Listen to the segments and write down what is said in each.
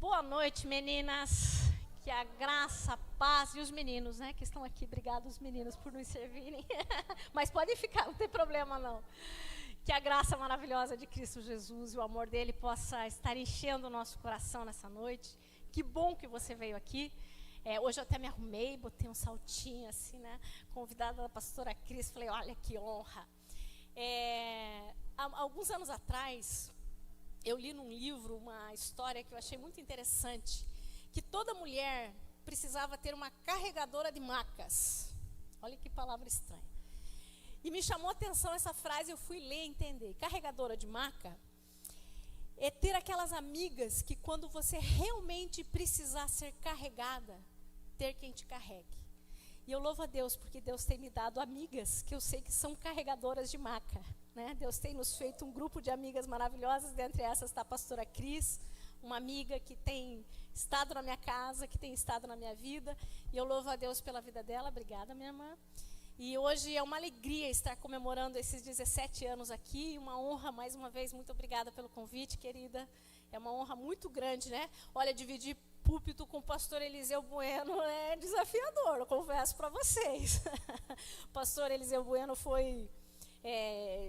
Boa noite, meninas. Que a graça, a paz e os meninos, né, que estão aqui. Obrigada, os meninos, por nos servirem. Mas podem ficar, não tem problema não. Que a graça maravilhosa de Cristo Jesus e o amor dele possa estar enchendo o nosso coração nessa noite. Que bom que você veio aqui. Hoje eu até me arrumei, botei um saltinho assim, né? Convidada da pastora Cris, falei, olha que honra. Há alguns anos atrás, eu li num livro uma história que eu achei muito interessante, que toda mulher precisava ter uma carregadora de macas. Olha que palavra estranha. E me chamou a atenção essa frase, eu fui ler e entender. Carregadora de maca é ter aquelas amigas que quando você realmente precisar ser carregada, ter quem te carregue. E eu louvo a Deus, porque Deus tem me dado amigas que eu sei que são carregadoras de maca, né? Deus tem nos feito um grupo de amigas maravilhosas, dentre essas está a pastora Cris, uma amiga que tem estado na minha casa, que tem estado na minha vida, e eu louvo a Deus pela vida dela. Obrigada, minha irmã. E hoje é uma alegria estar comemorando esses 17 anos aqui, uma honra, mais uma vez, muito obrigada pelo convite, querida. É uma honra muito grande, né? Olha, dividir púlpito com o pastor Eliseu Bueno é desafiador, eu confesso para vocês. O pastor Eliseu Bueno foi...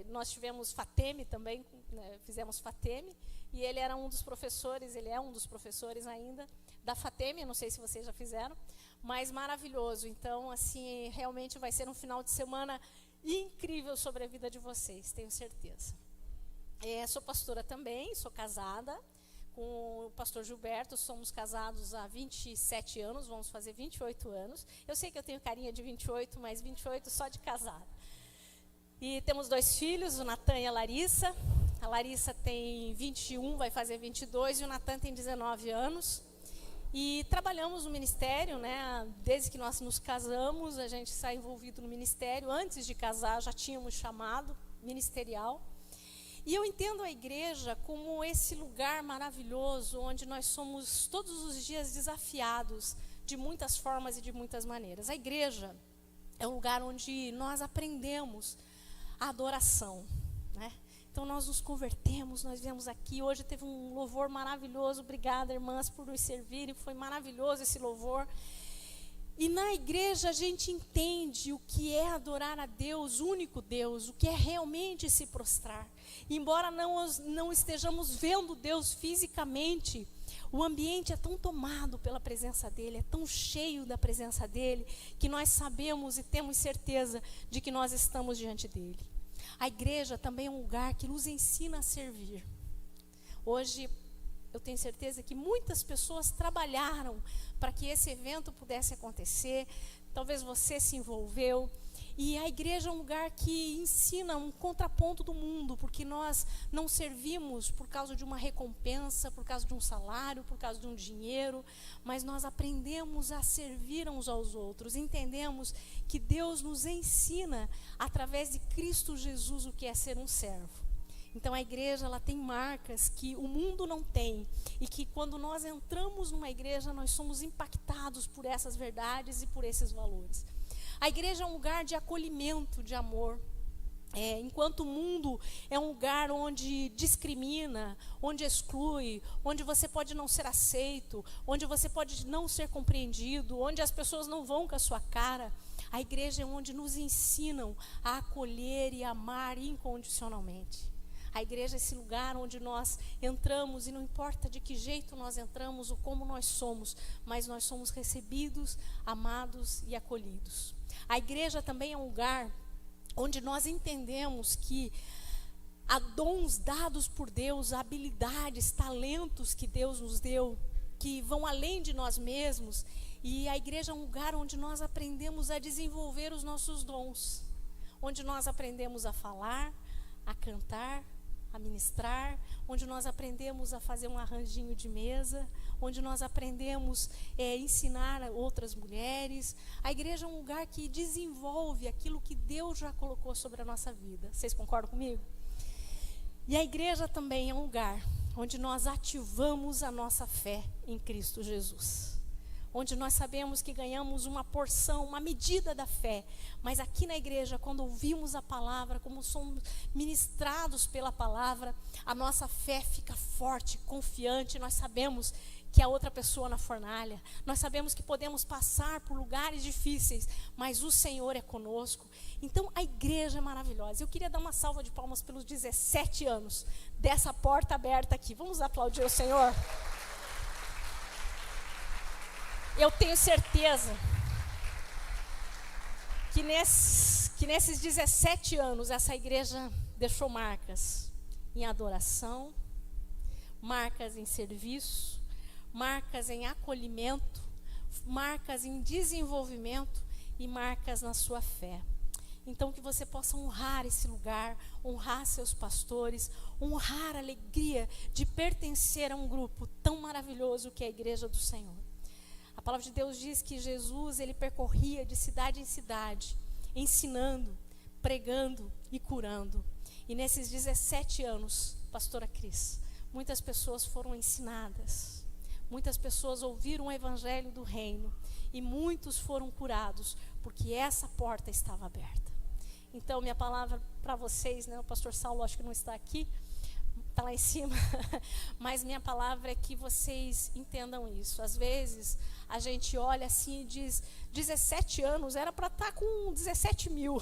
nós tivemos Fateme também, né, fizemos Fateme, e ele era um dos professores, ele é um dos professores ainda da Fateme, não sei se vocês já fizeram, mas maravilhoso. Então, assim, realmente vai ser um final de semana incrível sobre a vida de vocês, tenho certeza. Sou pastora também, sou casada com o pastor Gilberto, somos casados há 27 anos, vamos fazer 28 anos. Eu sei que eu tenho carinha de 28, mas 28 só de casado. E temos 2 filhos, o Natan e a Larissa. A Larissa tem 21, vai fazer 22, e o Natan tem 19 anos. E trabalhamos no ministério, né? Desde que nós nos casamos, a gente está envolvido no ministério. Antes de casar, já tínhamos chamado ministerial. E eu entendo a igreja como esse lugar maravilhoso, onde nós somos todos os dias desafiados de muitas formas e de muitas maneiras. A igreja é um lugar onde nós aprendemos a adoração, né? Então nós nos convertemos, nós viemos aqui, hoje teve um louvor maravilhoso, obrigada irmãs por nos servirem, foi maravilhoso esse louvor. E na igreja a gente entende o que é adorar a Deus, o único Deus, o que é realmente se prostrar. E embora não estejamos vendo Deus fisicamente, o ambiente é tão tomado pela presença dEle, é tão cheio da presença dEle, que nós sabemos e temos certeza de que nós estamos diante dEle. A igreja também é um lugar que nos ensina a servir. Hoje, eu tenho certeza que muitas pessoas trabalharam para que esse evento pudesse acontecer. Talvez você se envolveu. E a igreja é um lugar que ensina um contraponto do mundo, porque nós não servimos por causa de uma recompensa, por causa de um salário, por causa de um dinheiro, mas nós aprendemos a servir uns aos outros. Entendemos que Deus nos ensina, através de Cristo Jesus, o que é ser um servo. Então a igreja ela tem marcas que o mundo não tem, e que quando nós entramos numa igreja, nós somos impactados por essas verdades e por esses valores. A igreja é um lugar de acolhimento, de amor. Enquanto o mundo é um lugar onde discrimina, onde exclui, onde você pode não ser aceito, onde você pode não ser compreendido, onde as pessoas não vão com a sua cara, a igreja é onde nos ensinam a acolher e amar incondicionalmente. A igreja é esse lugar onde nós entramos e não importa de que jeito nós entramos ou como nós somos, mas nós somos recebidos, amados e acolhidos. A igreja também é um lugar onde nós entendemos que há dons dados por Deus, habilidades, talentos que Deus nos deu, que vão além de nós mesmos. E a igreja é um lugar onde nós aprendemos a desenvolver os nossos dons, onde nós aprendemos a falar, a cantar, a ministrar, onde nós aprendemos a fazer um arranjinho de mesa, onde nós aprendemos a ensinar a outras mulheres. A igreja é um lugar que desenvolve aquilo que Deus já colocou sobre a nossa vida. Vocês concordam comigo? E a igreja também é um lugar onde nós ativamos a nossa fé em Cristo Jesus. Onde nós sabemos que ganhamos uma porção, uma medida da fé. Mas aqui na igreja, quando ouvimos a palavra, como somos ministrados pela palavra, a nossa fé fica forte, confiante. Nós sabemos que a outra pessoa na fornalha. Nós sabemos que podemos passar por lugares difíceis, mas o Senhor é conosco. Então, a igreja é maravilhosa. Eu queria dar uma salva de palmas pelos 17 anos dessa porta aberta aqui. Vamos aplaudir o Senhor? Eu tenho certeza que nesses 17 anos, essa igreja deixou marcas em adoração, marcas em serviço, marcas em acolhimento, marcas em desenvolvimento e marcas na sua fé. Então, que você possa honrar esse lugar, honrar seus pastores, honrar a alegria de pertencer a um grupo tão maravilhoso que é a igreja do Senhor. A palavra de Deus diz que Jesus, ele percorria de cidade em cidade, ensinando, pregando e curando. E nesses 17 anos, pastora Cris, muitas pessoas foram ensinadas, muitas pessoas ouviram o evangelho do reino e muitos foram curados, porque essa porta estava aberta. Então, minha palavra para vocês, né, o pastor Saulo acho que não está aqui, está lá em cima, mas minha palavra é que vocês entendam isso. Às vezes, a gente olha assim e diz, 17 anos, era para estar com 17 mil.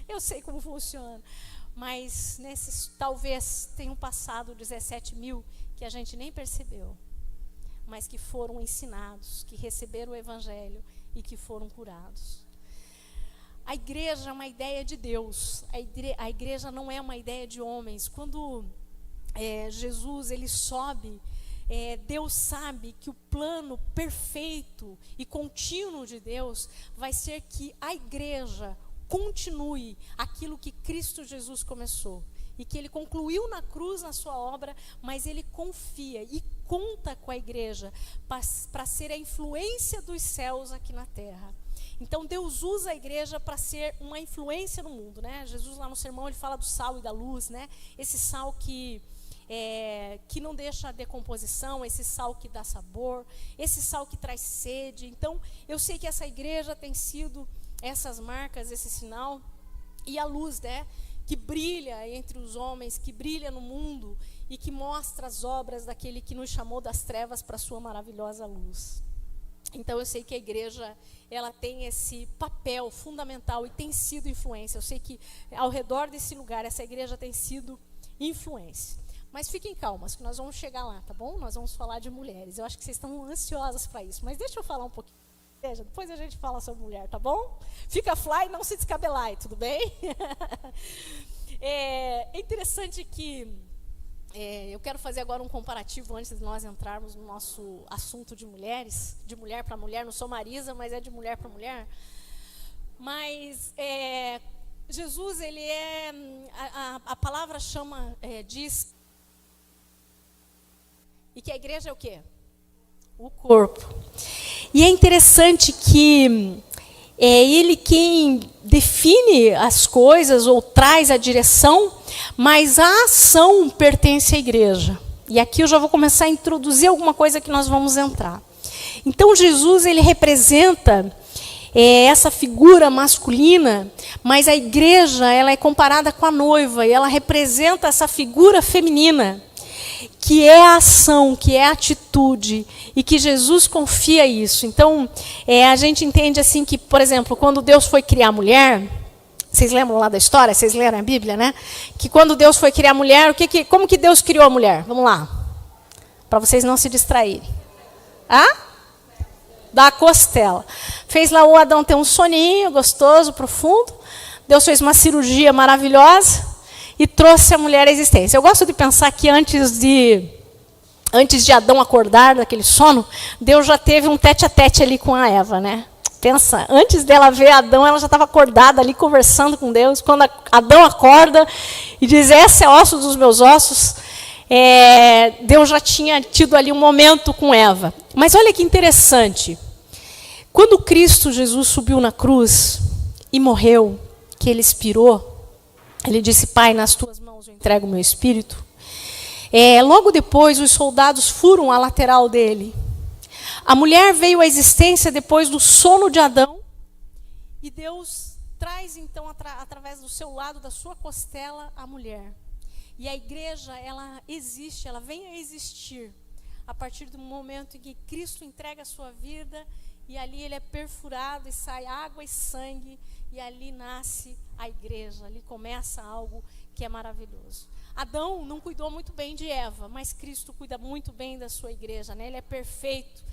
Eu sei como funciona. Mas nesses, talvez tenham passado 17 mil que a gente nem percebeu, mas que foram ensinados, que receberam o evangelho e que foram curados. A igreja é uma ideia de Deus. A igreja não é uma ideia de homens. Quando Jesus ele sobe, Deus sabe que o plano perfeito e contínuo de Deus vai ser que a igreja continue aquilo que Cristo Jesus começou. E que ele concluiu na cruz na sua obra, mas ele confia e conta com a igreja para ser a influência dos céus aqui na terra. Então Deus usa a igreja para ser uma influência no mundo, né? Jesus lá no sermão ele fala do sal e da luz, né? Esse sal que não deixa a decomposição, esse sal que dá sabor, esse sal que traz sede. Então eu sei que essa igreja tem sido essas marcas, esse sinal, e a luz, né? Que brilha entre os homens, que brilha no mundo e que mostra as obras daquele que nos chamou das trevas para a sua maravilhosa luz. Então eu sei que a igreja ela tem esse papel fundamental e tem sido influência. Eu sei que ao redor desse lugar essa igreja tem sido influência. Mas fiquem calmas que nós vamos chegar lá, tá bom? Nós vamos falar de mulheres. Eu acho que vocês estão ansiosas para isso, mas deixa eu falar um pouquinho. Depois a gente fala sobre mulher, tá bom? Fica fly, não se descabelar, tudo bem? É interessante que eu quero fazer agora um comparativo antes de nós entrarmos no nosso assunto de mulheres, de mulher para mulher. Não sou Marisa, mas é de mulher para mulher. Mas Jesus, ele a palavra chama, diz, e que a igreja é o quê? O corpo. E é interessante que é ele quem define as coisas ou traz a direção, mas a ação pertence à igreja. E aqui eu já vou começar a introduzir alguma coisa que nós vamos entrar. Então Jesus ele representa essa figura masculina, mas a igreja ela é comparada com a noiva e ela representa essa figura feminina, que é a ação, que é a atitude, e que Jesus confia isso. Então, a gente entende assim que, por exemplo, quando Deus foi criar a mulher, vocês lembram lá da história? Vocês leram a Bíblia, né? Que quando Deus foi criar a mulher, como que Deus criou a mulher? Vamos lá, para vocês não se distraírem. Da costela. Fez lá o Adão ter um soninho gostoso, profundo. Deus fez uma cirurgia maravilhosa e trouxe a mulher à existência. Eu gosto de pensar que antes de Adão acordar daquele sono, Deus já teve um tete-a-tete ali com a Eva, né? Pensa, antes dela ver Adão, ela já estava acordada ali conversando com Deus. Quando Adão acorda e diz, essa é osso dos meus ossos, Deus já tinha tido ali um momento com Eva. Mas olha que interessante. Quando Cristo Jesus subiu na cruz e morreu, que ele expirou, ele disse, Pai, nas tuas mãos eu entrego o meu espírito. Logo depois, os soldados furam a lateral dele. A mulher veio à existência depois do sono de Adão. E Deus traz, então, através do seu lado, da sua costela, a mulher. E a igreja, ela existe, ela vem a existir a partir do momento em que Cristo entrega a sua vida, e ali ele é perfurado e sai água e sangue, e ali nasce a igreja, ali começa algo que é maravilhoso. Adão não cuidou muito bem de Eva, mas Cristo cuida muito bem da sua igreja, né? Ele é perfeito.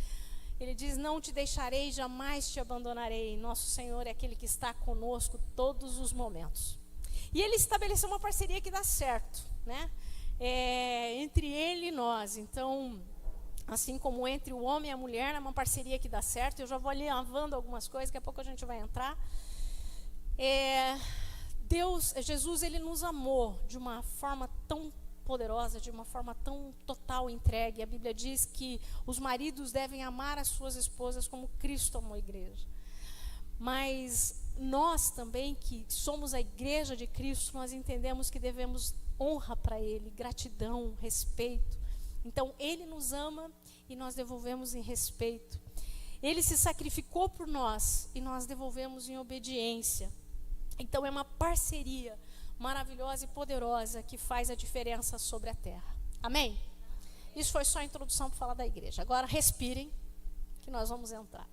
Ele diz: não te deixarei, jamais te abandonarei. Nosso Senhor é aquele que está conosco todos os momentos. E ele estabeleceu uma parceria que dá certo, né? Entre ele e nós. Então, assim como entre o homem e a mulher, é uma parceria que dá certo. Eu já vou ali lavando algumas coisas, daqui a pouco a gente vai entrar. Jesus, ele nos amou de uma forma tão poderosa, de uma forma tão total, entregue. A Bíblia diz que os maridos devem amar as suas esposas como Cristo amou a igreja. Mas nós também, que somos a igreja de Cristo, nós entendemos que devemos honra para Ele, gratidão, respeito. Então, Ele nos ama e nós devolvemos em respeito. Ele se sacrificou por nós e nós devolvemos em obediência. Então, é uma parceria maravilhosa e poderosa que faz a diferença sobre a terra. Amém? Isso foi só a introdução para falar da igreja. Agora, respirem, que nós vamos entrar.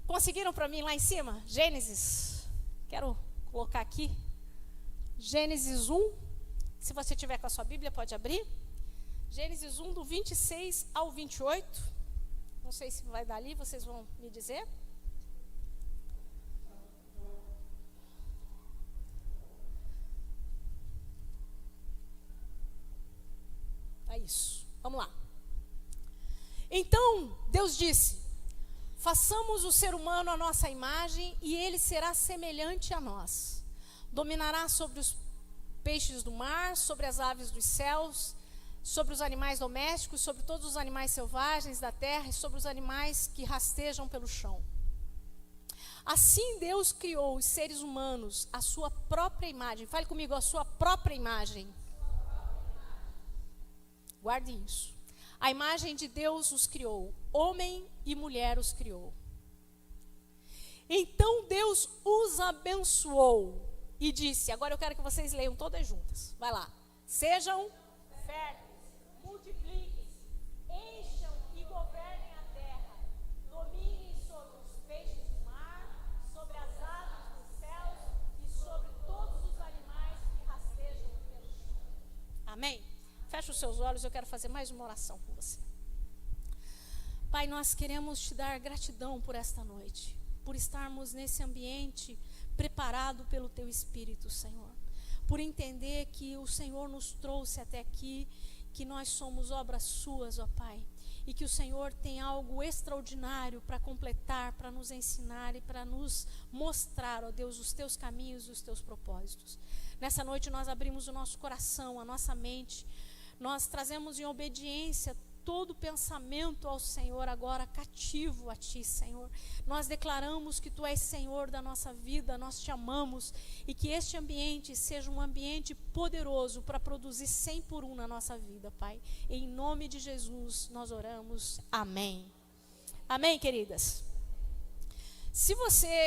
Conseguiram para mim lá em cima? Gênesis. Quero colocar aqui. Gênesis 1. Se você tiver com a sua Bíblia, pode abrir. Gênesis 1, do 26 ao 28. Não sei se vai dar ali, vocês vão me dizer. É isso. Vamos lá. Então, Deus disse: façamos o ser humano à nossa imagem, e ele será semelhante a nós. Dominará sobre os peixes do mar, sobre as aves dos céus, sobre os animais domésticos, sobre todos os animais selvagens da terra e sobre os animais que rastejam pelo chão. Assim Deus criou os seres humanos à sua própria imagem. Fale comigo, a sua própria imagem. Guarde isso. A imagem de Deus os criou, homem e mulher os criou. Então Deus os abençoou e disse, agora eu quero que vocês leiam todas juntas. Vai lá. Sejam férteis, multipliquem-se, encham e governem a terra, dominem sobre os peixes do mar, sobre as aves dos céus e sobre todos os animais que rastejam pelo chão. Amém? Feche os seus olhos, eu quero fazer mais uma oração com você. Pai, nós queremos te dar gratidão por esta noite, por estarmos nesse ambiente preparado pelo Teu Espírito, Senhor. Por entender que o Senhor nos trouxe até aqui, que nós somos obras Suas, ó Pai. E que o Senhor tem algo extraordinário para completar, para nos ensinar e para nos mostrar, ó Deus, os Teus caminhos e os Teus propósitos. Nessa noite nós abrimos o nosso coração, a nossa mente. Nós trazemos em obediência todo pensamento ao Senhor agora cativo a Ti, Senhor. Nós declaramos que Tu és Senhor da nossa vida, nós Te amamos e que este ambiente seja um ambiente poderoso para produzir 100 por 1 na nossa vida, Pai. Em nome de Jesus nós oramos. Amém. Amém, queridas?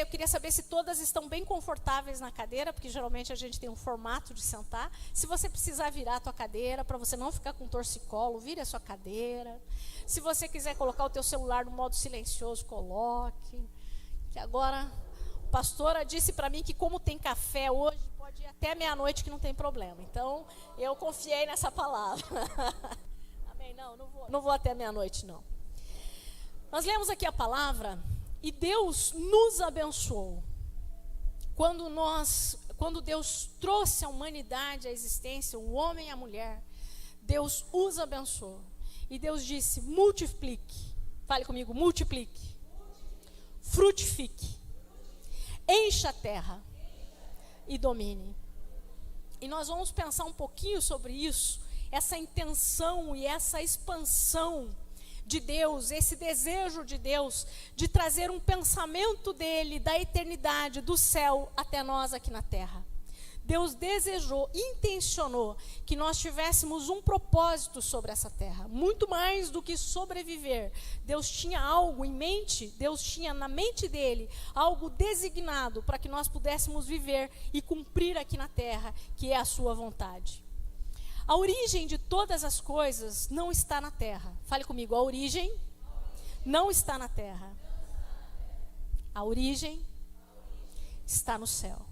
Eu queria saber se todas estão bem confortáveis na cadeira, porque geralmente a gente tem um formato de sentar. Se você precisar virar a tua cadeira, para você não ficar com torcicolo, vire a sua cadeira. Se você quiser colocar o teu celular no modo silencioso, coloque. Que agora, a pastora disse para mim que como tem café hoje, pode ir até meia-noite que não tem problema. Então, eu confiei nessa palavra. Amém? Não vou até meia-noite, não. Nós lemos aqui a palavra... E Deus nos abençoou. Quando Deus trouxe a humanidade à existência, o homem e a mulher, Deus os abençoou. E Deus disse, multiplique. Fale comigo, multiplique. Frutifique. Encha a terra e domine. E nós vamos pensar um pouquinho sobre isso, essa intenção e essa expansão de Deus, esse desejo de Deus de trazer um pensamento dele, da eternidade, do céu até nós aqui na terra. Deus desejou, intencionou que nós tivéssemos um propósito sobre essa terra, muito mais do que sobreviver. Deus tinha algo em mente, Deus tinha na mente dele algo designado para que nós pudéssemos viver e cumprir aqui na terra, que é a sua vontade. A origem de todas as coisas não está na terra. Fale comigo, a origem não está na terra. A origem está no céu.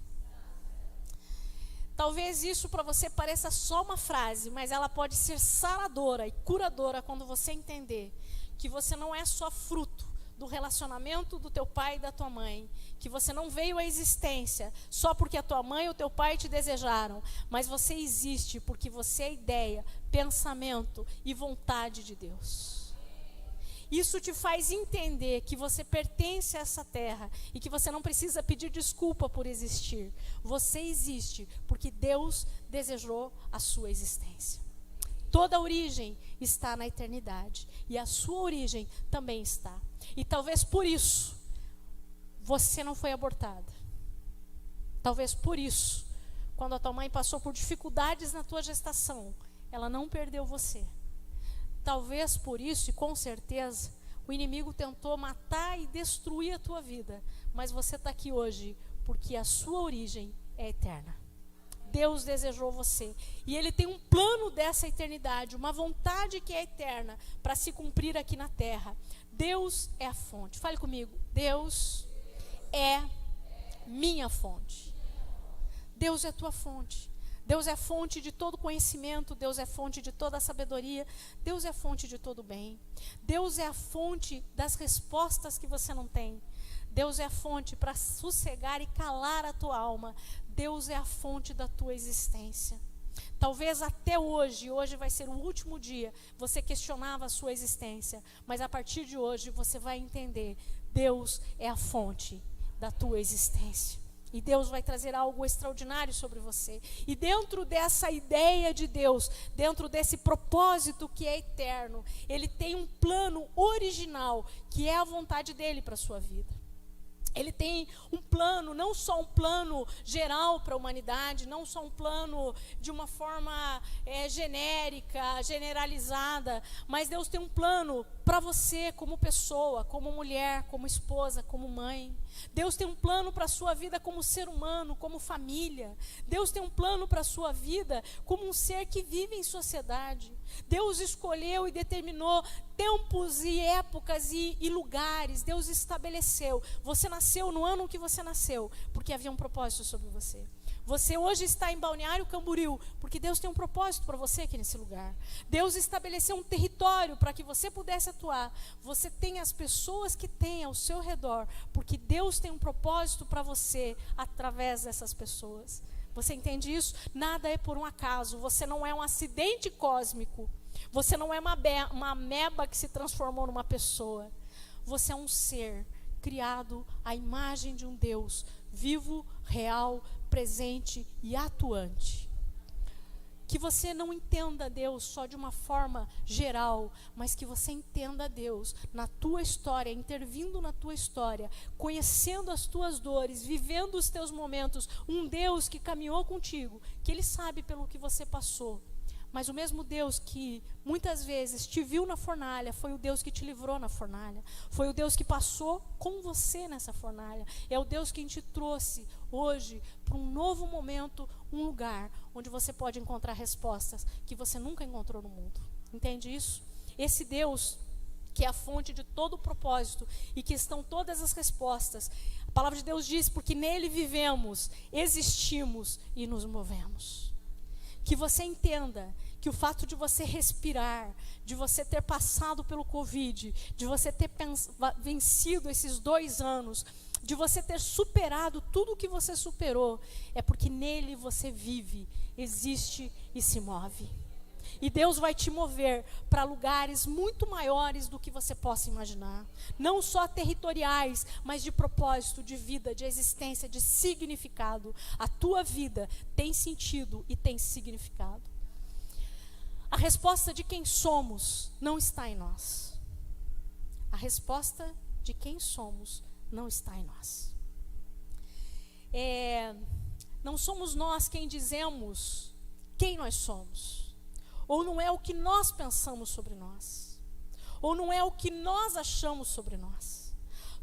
Talvez isso para você pareça só uma frase, mas ela pode ser saradora e curadora quando você entender que você não é só fruto do relacionamento do teu pai e da tua mãe, que você não veio à existência só porque a tua mãe e o teu pai te desejaram, mas você existe porque você é ideia, pensamento e vontade de Deus. Isso te faz entender que você pertence a essa terra e que você não precisa pedir desculpa por existir. Você existe porque Deus desejou a sua existência. Toda a origem está na eternidade e a sua origem também está. E talvez por isso você não foi abortada. Talvez por isso, quando a tua mãe passou por dificuldades na tua gestação, ela não perdeu você. Talvez por isso, e com certeza, o inimigo tentou matar e destruir a tua vida. Mas você está aqui hoje porque a sua origem é eterna. Deus desejou você. E Ele tem um plano dessa eternidade, uma vontade que é eterna para se cumprir aqui na terra. Deus é a fonte. Fale comigo. Deus é minha fonte. Deus é tua fonte. Deus é fonte de todo conhecimento, Deus é fonte de toda a sabedoria, Deus é fonte de todo bem. Deus é a fonte das respostas que você não tem. Deus é a fonte para sossegar e calar a tua alma. Deus é a fonte da tua existência. Talvez até hoje vai ser o último dia, você questionava a sua existência, mas a partir de hoje você vai entender, Deus é a fonte da tua existência. E Deus vai trazer algo extraordinário sobre você. E dentro dessa ideia de Deus, dentro desse propósito que é eterno, Ele tem um plano original, que é a vontade dEle para a sua vida. Ele tem um plano, não só um plano geral para a humanidade, não só um plano de uma forma genérica, generalizada, mas Deus tem um plano para você como pessoa, como mulher, como esposa, como mãe. Deus tem um plano para a sua vida como ser humano, como família. Deus tem um plano para a sua vida como um ser que vive em sociedade. Deus escolheu e determinou tempos e épocas e lugares. Deus estabeleceu. Você nasceu no ano que você nasceu, porque havia um propósito sobre você. Você hoje está em Balneário Camboriú, porque Deus tem um propósito para você aqui nesse lugar. Deus estabeleceu um território para que você pudesse atuar. Você tem as pessoas que tem ao seu redor, porque Deus tem um propósito para você através dessas pessoas. Você entende isso? Nada é por um acaso. Você não é um acidente cósmico. Você não é uma ameba que se transformou numa pessoa. Você é um ser criado à imagem de um Deus vivo, real, presente e atuante. Que você não entenda Deus só de uma forma geral, mas que você entenda Deus na tua história, intervindo na tua história, conhecendo as tuas dores, vivendo os teus momentos, um Deus que caminhou contigo, que Ele sabe pelo que você passou. Mas o mesmo Deus que muitas vezes te viu na fornalha, foi o Deus que te livrou na fornalha. Foi o Deus que passou com você nessa fornalha. É o Deus que te trouxe hoje para um novo momento, um lugar onde você pode encontrar respostas que você nunca encontrou no mundo. Entende isso? Esse Deus que é a fonte de todo o propósito e que estão todas as respostas. A palavra de Deus diz, porque nele vivemos, existimos e nos movemos. Que você entenda que o fato de você respirar, de você ter passado pelo Covid, de você ter vencido esses 2 anos, de você ter superado tudo o que você superou, é porque nele você vive, existe e se move. E Deus vai te mover para lugares muito maiores do que você possa imaginar. Não só territoriais, mas de propósito, de vida, de existência, de significado. A tua vida tem sentido e tem significado. A resposta de quem somos não está em nós. A resposta de quem somos não está em nós. Não somos nós quem dizemos quem nós somos. Ou não é o que nós pensamos sobre nós. Ou não é o que nós achamos sobre nós.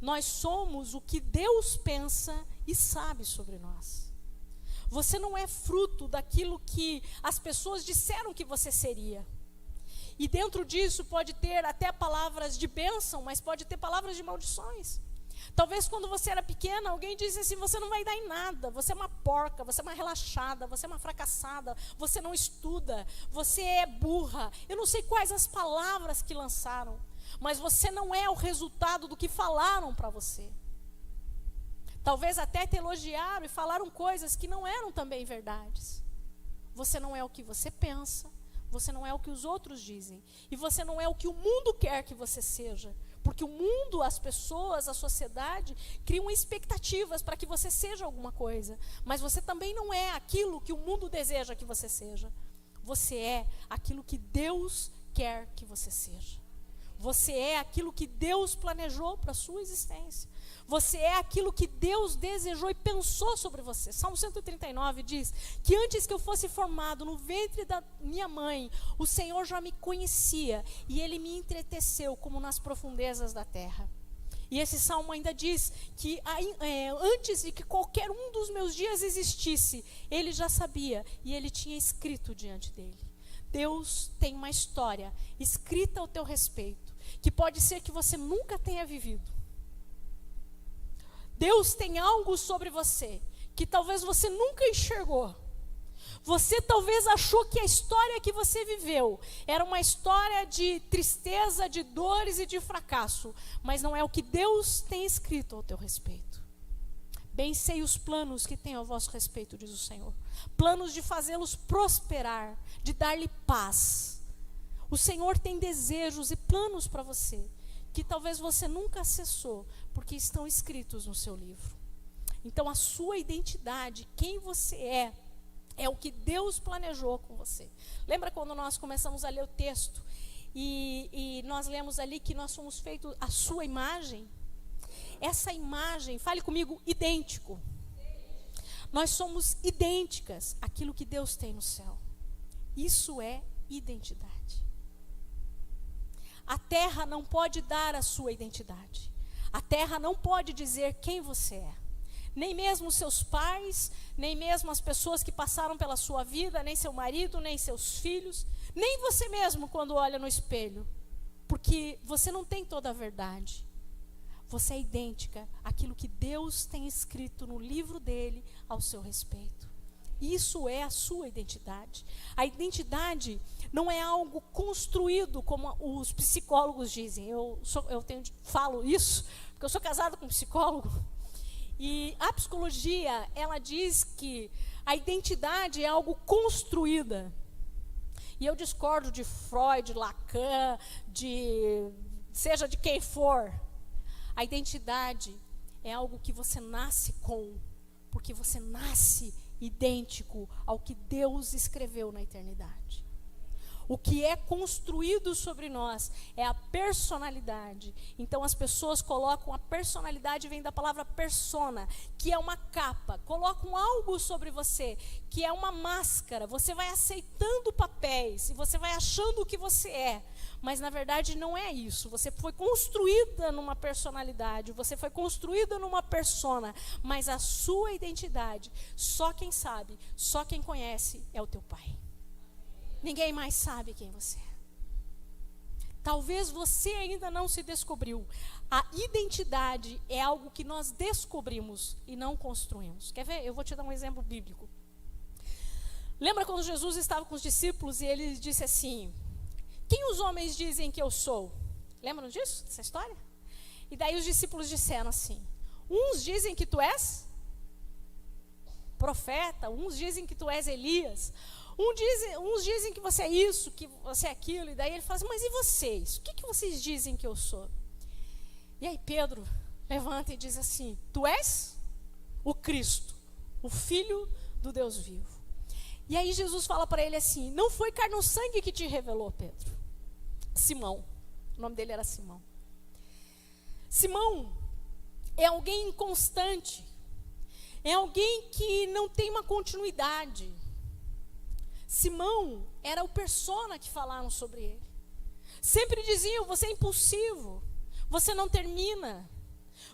Nós somos o que Deus pensa e sabe sobre nós. Você não é fruto daquilo que as pessoas disseram que você seria. E dentro disso pode ter até palavras de bênção, mas pode ter palavras de maldições. Talvez quando você era pequena, alguém disse assim, você não vai dar em nada, você é uma porca, você é uma relaxada, você é uma fracassada, você não estuda, você é burra. Eu não sei quais as palavras que lançaram, mas você não é o resultado do que falaram para você. Talvez até te elogiaram e falaram coisas que não eram também verdades. Você não é o que você pensa, você não é o que os outros dizem, e você não é o que o mundo quer que você seja. Porque o mundo, as pessoas, a sociedade criam expectativas para que você seja alguma coisa. Mas você também não é aquilo que o mundo deseja que você seja. Você é aquilo que Deus quer que você seja. Você é aquilo que Deus planejou para a sua existência. Você é aquilo que Deus desejou e pensou sobre você. Salmo 139 diz que antes que eu fosse formado no ventre da minha mãe, o Senhor já me conhecia e Ele me entreteceu como nas profundezas da terra. E esse salmo ainda diz que antes de que qualquer um dos meus dias existisse, Ele já sabia e Ele tinha escrito diante dele. Deus tem uma história escrita ao teu respeito, que pode ser que você nunca tenha vivido. Deus tem algo sobre você que talvez você nunca enxergou. Você talvez achou que a história que você viveu era uma história de tristeza, de dores e de fracasso, mas não é o que Deus tem escrito ao teu respeito. Bem sei os planos que tem ao vosso respeito, diz o Senhor. Planos de fazê-los prosperar, de dar-lhe paz. O Senhor tem desejos e planos para você, que talvez você nunca acessou, porque estão escritos no seu livro. Então a sua identidade, quem você é o que Deus planejou com você. Lembra quando nós começamos a ler o texto, e nós lemos ali que nós somos feitos à sua imagem? Essa imagem, fale comigo, idêntico. Nós somos idênticas àquilo que Deus tem no céu. Isso é identidade. A terra não pode dar a sua identidade. A terra não pode dizer quem você é. Nem mesmo seus pais, nem mesmo as pessoas que passaram pela sua vida, nem seu marido, nem seus filhos, nem você mesmo quando olha no espelho. Porque você não tem toda a verdade. Você é idêntica àquilo que Deus tem escrito no livro dele ao seu respeito. Isso é a sua identidade. A identidade não é algo construído, como os psicólogos dizem. Falo isso porque eu sou casada com um psicólogo. E a psicologia, ela diz que a identidade é algo construída. E eu discordo de Freud, Lacan, seja de quem for. A identidade é algo que você nasce com, porque você nasce idêntico ao que Deus escreveu na eternidade. O que é construído sobre nós é a personalidade. Então as pessoas colocam a personalidade, vem da palavra persona, que é uma capa. Colocam algo sobre você, que é uma máscara. Você vai aceitando papéis e você vai achando o que você é. Mas na verdade não é isso. Você foi construída numa personalidade, você foi construída numa persona. Mas a sua identidade, só quem sabe, só quem conhece é o teu Pai. Ninguém mais sabe quem você é. Talvez você ainda não se descobriu. A identidade é algo que nós descobrimos e não construímos. Quer ver? Eu vou te dar um exemplo bíblico. Lembra quando Jesus estava com os discípulos e ele disse assim: quem os homens dizem que eu sou? Lembram disso? Dessa história? E daí os discípulos disseram assim: uns dizem que tu és profeta, uns dizem que tu és Elias, uns dizem que você é isso, que você é aquilo. E daí ele fala assim: mas e vocês? O que vocês dizem que eu sou? E aí Pedro levanta e diz assim: tu és o Cristo, o Filho do Deus vivo. E aí Jesus fala para ele assim: não foi carne ou sangue que te revelou, Pedro. Simão, o nome dele era Simão. Simão é alguém inconstante, é alguém que não tem uma continuidade. Simão era o persona que falaram sobre ele. Sempre diziam: você é impulsivo, você não termina,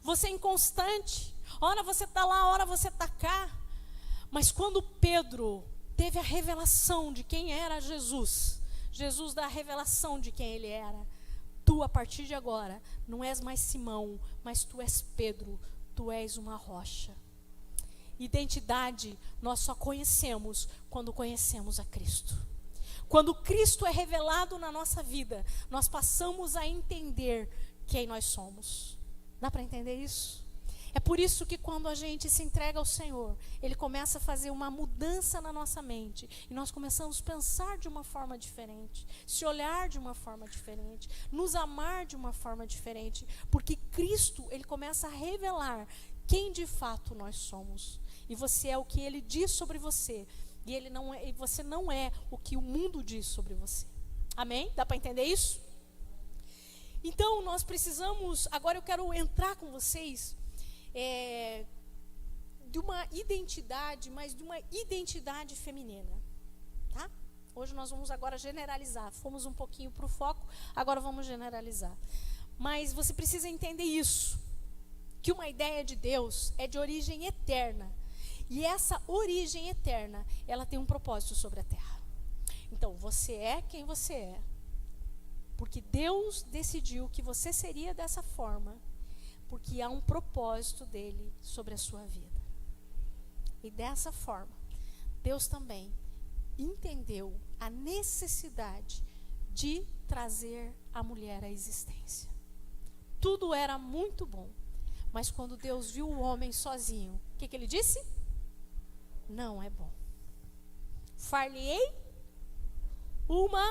você é inconstante, ora você está lá, ora você está cá. Mas quando Pedro teve a revelação de quem era Jesus, Jesus dá a revelação de quem ele era. Tu, a partir de agora, não és mais Simão, mas tu és Pedro, tu és uma rocha. Identidade nós só conhecemos quando conhecemos a Cristo. Quando Cristo é revelado na nossa vida, nós passamos a entender quem nós somos. Dá para entender isso? É por isso que quando a gente se entrega ao Senhor, Ele começa a fazer uma mudança na nossa mente. E nós começamos a pensar de uma forma diferente, se olhar de uma forma diferente, nos amar de uma forma diferente. Porque Cristo, Ele começa a revelar quem de fato nós somos. E você é o que Ele diz sobre você. E você não é o que o mundo diz sobre você. Amém? Dá para entender isso? Então nós precisamos, agora eu quero entrar com vocês de uma identidade, mas de uma identidade feminina, tá? Hoje nós vamos agora generalizar. Fomos um pouquinho para o foco, agora vamos generalizar. Mas você precisa entender isso, que uma ideia de Deus é de origem eterna. E essa origem eterna, ela tem um propósito sobre a terra. Então, você é quem você é, porque Deus decidiu que você seria dessa forma, porque há um propósito dele sobre a sua vida. E dessa forma, Deus também entendeu a necessidade de trazer a mulher à existência. Tudo era muito bom, mas quando Deus viu o homem sozinho, o que ele disse? Não é bom. Far-lhe-ei uma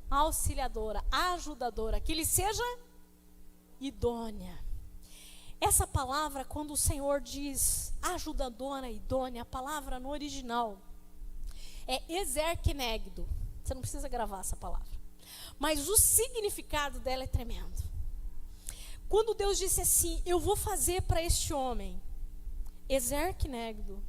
auxiliadora, ajudadora, que lhe seja idônea. Essa palavra, quando o Senhor diz ajudadora, idônea, a palavra no original é exerkenegdo. Você não precisa gravar essa palavra. Mas o significado dela é tremendo. Quando Deus disse assim, eu vou fazer para este homem, exerkenegdo,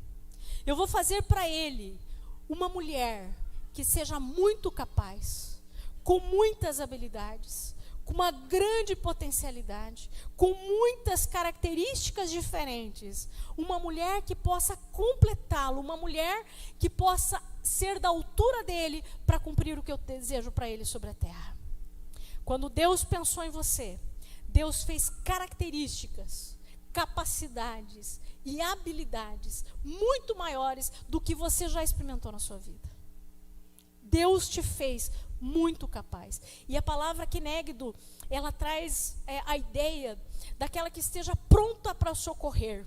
eu vou fazer para ele uma mulher que seja muito capaz, com muitas habilidades, com uma grande potencialidade, com muitas características diferentes. Uma mulher que possa completá-lo, uma mulher que possa ser da altura dele para cumprir o que eu desejo para ele sobre a terra. Quando Deus pensou em você, Deus fez características, capacidades e habilidades muito maiores do que você já experimentou na sua vida. Deus te fez muito capaz. E a palavra kenegdo, ela traz a ideia daquela que esteja pronta para socorrer.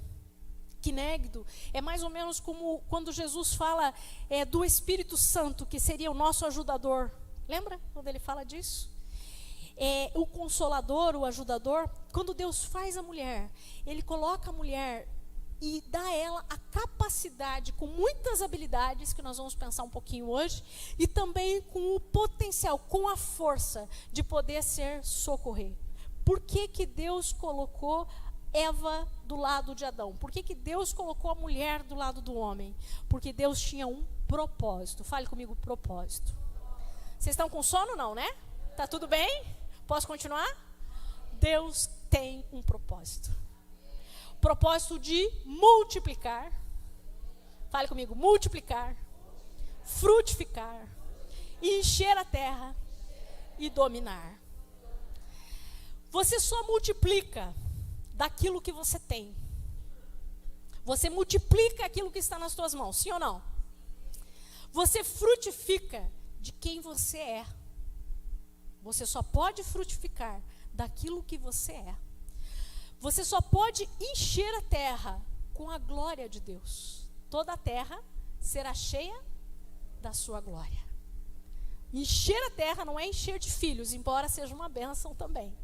Kenegdo é mais ou menos como quando Jesus fala do Espírito Santo, que seria o nosso ajudador. Lembra quando ele fala disso? O consolador, o ajudador. Quando Deus faz a mulher, ele coloca a mulher e dá a ela a capacidade, com muitas habilidades, que nós vamos pensar um pouquinho hoje, e também com o potencial, com a força de poder socorrer. Por que que Deus colocou Eva do lado de Adão? Por que que Deus colocou a mulher do lado do homem? Porque Deus tinha um propósito. Fale comigo, propósito. Vocês estão com sono, não, né? Tá tudo bem? Posso continuar? Deus tem um propósito. Propósito de multiplicar. Fale comigo, multiplicar, frutificar, encher a terra e dominar. Você só multiplica daquilo que você tem. Você multiplica aquilo que está nas suas mãos, sim ou não? Você frutifica de quem você é. Você só pode frutificar daquilo que você é. Você só pode encher a terra com a glória de Deus. Toda a terra será cheia da sua glória. Encher a terra não é encher de filhos, embora seja uma bênção também.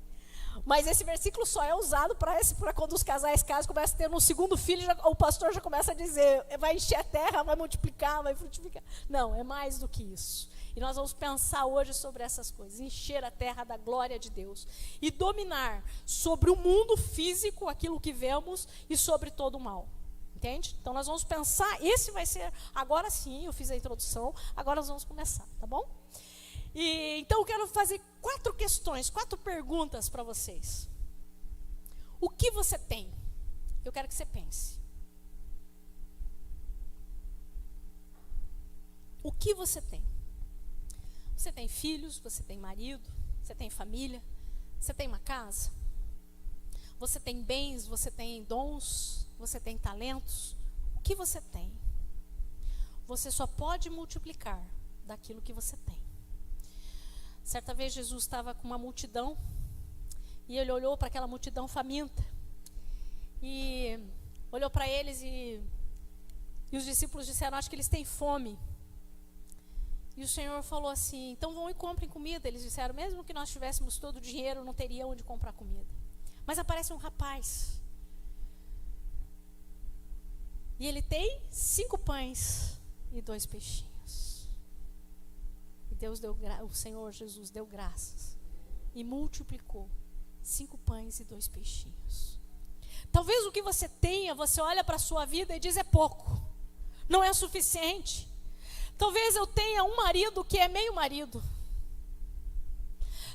Mas esse versículo só é usado para quando os casais casam, começam a ter um segundo filho, o pastor já começa a dizer, vai encher a terra, vai multiplicar, vai frutificar. Não, é mais do que isso. E nós vamos pensar hoje sobre essas coisas. Encher a terra da glória de Deus. E dominar sobre o mundo físico, aquilo que vemos, e sobre todo o mal. Entende? Então nós vamos pensar, esse vai ser, agora sim, eu fiz a introdução, agora nós vamos começar, tá bom? Então eu quero fazer 4 questões, 4 perguntas para vocês. O que você tem? Eu quero que você pense. O que você tem? Você tem filhos, você tem marido, você tem família, você tem uma casa, você tem bens, você tem dons, você tem talentos. O que você tem? Você só pode multiplicar daquilo que você tem. Certa vez Jesus estava com uma multidão e ele olhou para aquela multidão faminta e olhou para eles e os discípulos disseram: acho que eles têm fome. E o Senhor falou assim: então vão e comprem comida. Eles disseram: mesmo que nós tivéssemos todo o dinheiro, não teria onde comprar comida. Mas aparece um rapaz e ele tem 5 pães e 2 peixinhos. E o Senhor Jesus deu graças e multiplicou 5 pães e 2 peixinhos. Talvez o que você tenha, você olha para a sua vida e diz: é pouco, não é suficiente. Talvez eu tenha um marido que é meio marido.